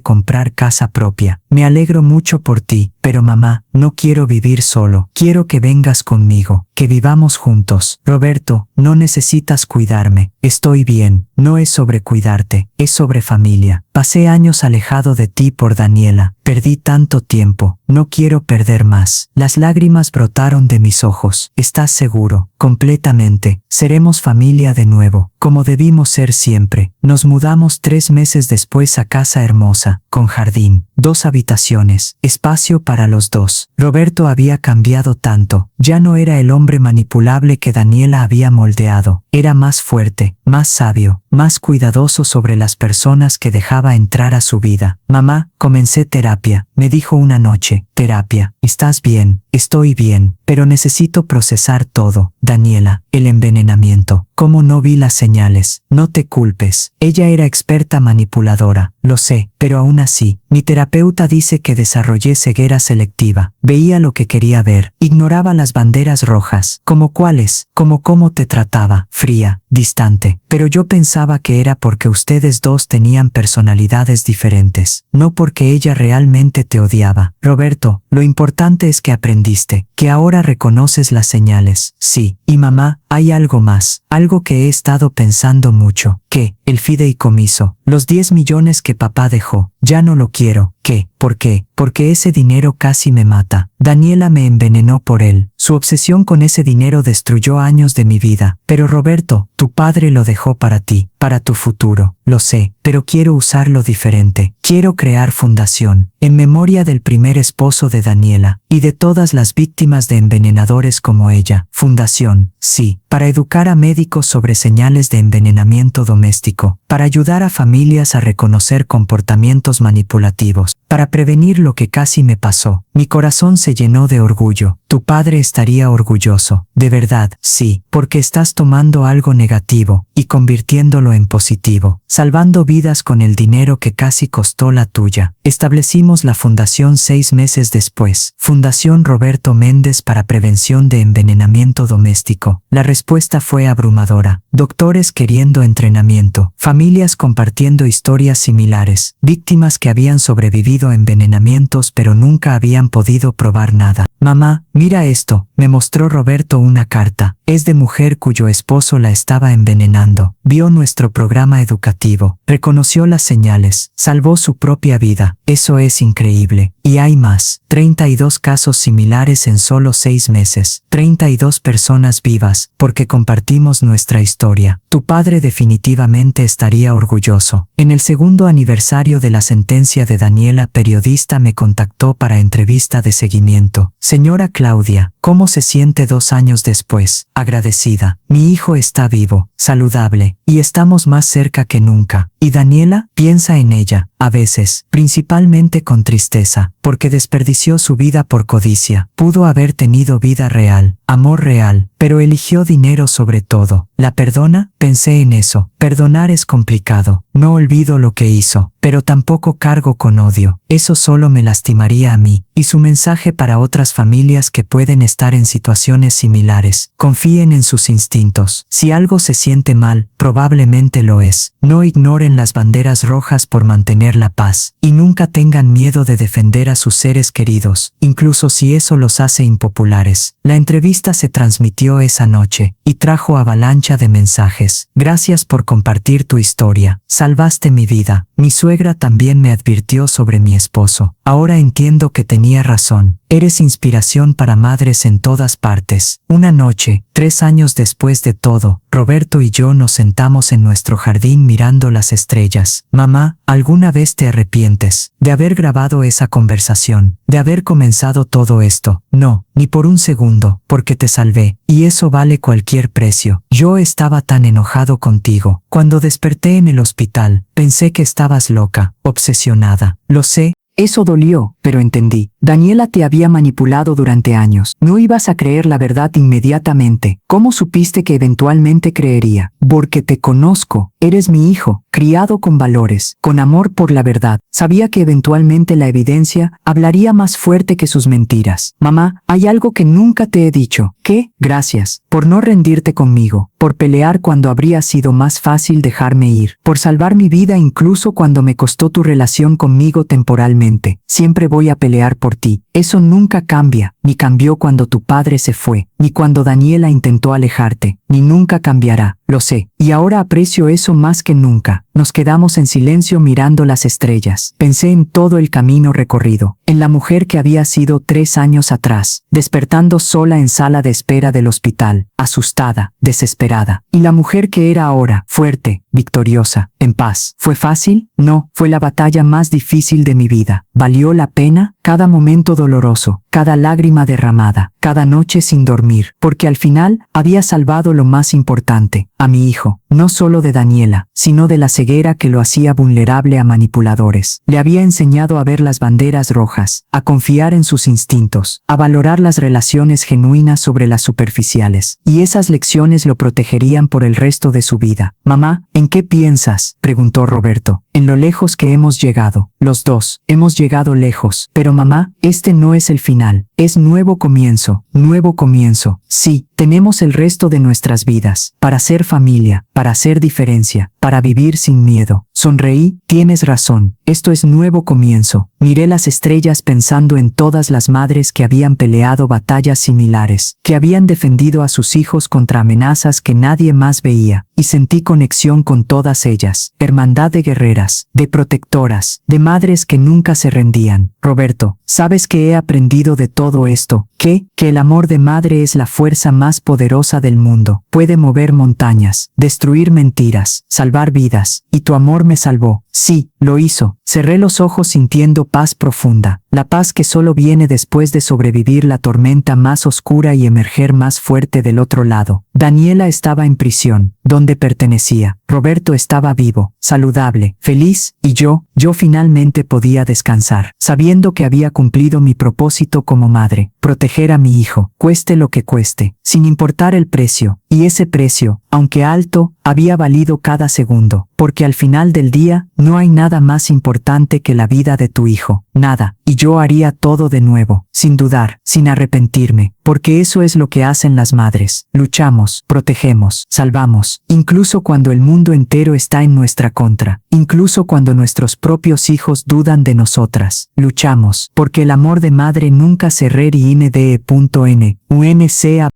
comprar casa propia. Me alegro mucho por ti, pero mamá, no quiero vivir solo. Quiero que vengas conmigo, que vivamos juntos. Roberto, no necesitas cuidarme. Estoy bien. No es sobre cuidarte, es sobre familia. Pasé años alejado de ti por Daniela. Perdí tanto tiempo. No quiero perder más. Las lágrimas brotaron de mis ojos. ¿Estás seguro? Completamente. Seremos familia de nuevo, como debimos ser siempre. Nos mudamos 3 meses después a casa hermosa, con jardín. 2 habitaciones, espacio para los dos. Roberto había cambiado tanto. Ya no era el hombre manipulable que Daniela había moldeado. Era más fuerte, más sabio, más cuidadoso sobre las personas que dejaba entrar a su vida. Mamá, comencé terapia, me dijo una noche. Terapia, ¿estás bien? Estoy bien, pero necesito procesar todo. Daniela, el envenenamiento. ¿Cómo no vi las señales? No te culpes. Ella era experta manipuladora, lo sé, pero aún así, mi terapeuta dice que desarrollé ceguera selectiva. Veía lo que quería ver, ignoraba las banderas rojas. ¿Como cuáles? Como cómo te trataba, fría, distante. Pero yo pensaba que era porque ustedes dos tenían personalidades diferentes, no porque ella realmente te odiaba. Roberto, lo importante es que aprendiste, que ahora reconoces las señales. Sí, y mamá, hay algo más, algo que he estado pensando mucho. ¿Qué? El fideicomiso, los 10 millones que papá dejó. Ya no lo quiero. ¿Qué? ¿Por qué? Porque ese dinero casi me mata. Daniela me envenenó por él. Su obsesión con ese dinero destruyó años de mi vida. Pero Roberto, tu padre lo dejó para ti, para tu futuro. Lo sé, pero quiero usarlo diferente. Quiero crear fundación, en memoria del primer esposo de Daniela, y de todas las víctimas de envenenadores como ella. Fundación, sí, para educar a médicos sobre señales de envenenamiento doméstico, para ayudar a familias a reconocer comportamientos manipulativos, para prevenir lo que casi me pasó. Mi corazón se llenó de orgullo. Tu padre estaría orgulloso. De verdad, sí, porque estás tomando algo negativo y convirtiéndolo en positivo, salvando vidas con el dinero que casi costó la tuya. Establecimos la fundación 6 meses después. Fundación Roberto Méndez para Prevención de Envenenamiento Doméstico. La respuesta fue abrumadora. Doctores queriendo entrenamiento, familias compartiendo historias similares, víctimas que habían sobrevivido a envenenamientos pero nunca habían podido probar nada. Mamá, mira esto, me mostró Roberto una carta. Es de mujer cuyo esposo la estaba envenenando. Vio nuestro programa educativo, reconoció las señales, salvó su propia vida. Eso es increíble. Y hay más. 32 casos similares en solo 6 meses. 32 personas vivas, porque compartimos nuestra historia. Tu padre definitivamente estaría orgulloso. En el segundo aniversario de la sentencia de Daniela, periodista me contactó para entrevista de seguimiento. Señora Claudia, ¿cómo se siente 2 años después? Agradecida. Mi hijo está vivo, saludable, y estamos más cerca que nunca. ¿Y Daniela? Piensa en ella, a veces, principalmente con tristeza, porque desperdició su vida por codicia. Pudo haber tenido vida real, amor real, pero eligió dinero sobre todo. ¿La perdona? Pensé en eso. Perdonar es complicado. No olvido lo que hizo, pero tampoco cargo con odio. Eso solo me lastimaría a mí. Y su mensaje para otras familias que pueden estar en situaciones similares: confíen en sus instintos. Si algo se siente mal, probablemente lo es. No ignoren las banderas rojas por mantener la paz. Y nunca tengan miedo de defender a sus seres queridos, incluso si eso los hace impopulares. La entrevista se transmitió esa noche y trajo avalancha de mensajes. Gracias por compartir tu historia. Salvaste mi vida. Mi suegra también me advirtió sobre mi esposo. Ahora entiendo que tenía razón. Eres inspiración para madres en todas partes. Una noche, 3 años después de todo, Roberto y yo nos sentamos en nuestro jardín mirando las estrellas. Mamá, ¿alguna vez te arrepientes de haber grabado esa conversación, de haber comenzado todo esto? No, ni por un segundo, porque te salvé, y eso vale cualquier precio. Yo estaba tan enojado contigo. Cuando desperté en el hospital, pensé que estabas loca, obsesionada. Lo sé. Eso dolió, pero entendí. Daniela te había manipulado durante años. No ibas a creer la verdad inmediatamente. ¿Cómo supiste que eventualmente creería? Porque te conozco. Eres mi hijo, criado con valores, con amor por la verdad. Sabía que eventualmente la evidencia hablaría más fuerte que sus mentiras. Mamá, hay algo que nunca te he dicho. ¿Qué? Gracias, por no rendirte conmigo, por pelear cuando habría sido más fácil dejarme ir, por salvar mi vida incluso cuando me costó tu relación conmigo temporalmente. Siempre voy a pelear por ti. Eso nunca cambia. ni cambió cuando tu padre se fue, ni cuando Daniela intentó alejarte, ni nunca cambiará, lo sé, y ahora aprecio eso más que nunca. Nos quedamos en silencio mirando las estrellas. Pensé en todo el camino recorrido, en la mujer que había sido 3 años atrás, despertando sola en sala de espera del hospital, asustada, desesperada, y la mujer que era ahora, fuerte, victoriosa, en paz. ¿Fue fácil? No, fue la batalla más difícil de mi vida. ¿Valió la pena? Cada momento doloroso, cada lágrima derramada, cada noche sin dormir, porque al final había salvado lo más importante, a mi hijo, no solo de Daniela, sino de la ceguera que lo hacía vulnerable a manipuladores. Le había enseñado a ver las banderas rojas, a confiar en sus instintos, a valorar las relaciones genuinas sobre las superficiales, y esas lecciones lo protegerían por el resto de su vida. Mamá, ¿en qué piensas?, preguntó Roberto. En lo lejos que hemos llegado. Los dos, hemos llegado lejos. Pero mamá, este no es el final. Es nuevo comienzo, nuevo comienzo. Sí, tenemos el resto de nuestras vidas, para ser familia, para hacer diferencia, para vivir sin miedo. Sonreí, tienes razón, esto es nuevo comienzo. Miré las estrellas pensando en todas las madres que habían peleado batallas similares, que habían defendido a sus hijos contra amenazas que nadie más veía, y sentí conexión con todas ellas, hermandad de guerreras, de protectoras, de madres que nunca se rendían. Roberto, ¿sabes qué he aprendido de todo esto? Que el amor de madre es la fuerza más poderosa del mundo. Puede mover montañas, destruir mentiras, salvar vidas, y tu amor me salvó. Sí, lo hizo. Cerré los ojos sintiendo paz profunda, la paz que solo viene después de sobrevivir la tormenta más oscura y emerger más fuerte del otro lado. Daniela estaba en prisión, donde pertenecía. Roberto estaba vivo, saludable, feliz, y yo finalmente podía descansar, sabiendo que había cumplido mi propósito como madre, proteger a mi hijo, cueste lo que cueste, sin importar el precio, y ese precio, aunque alto, había valido cada segundo, porque al final del día, no hay nada más importante que la vida de tu hijo, nada, y yo haría todo de nuevo, sin dudar, sin arrepentirme, porque eso es lo que hacen las madres. Luchamos, protegemos, salvamos, incluso cuando el mundo entero está en nuestra contra, incluso cuando nuestros propios hijos dudan de nosotras. Luchamos, porque el amor de madre nunca se re-inde.n, UNCA.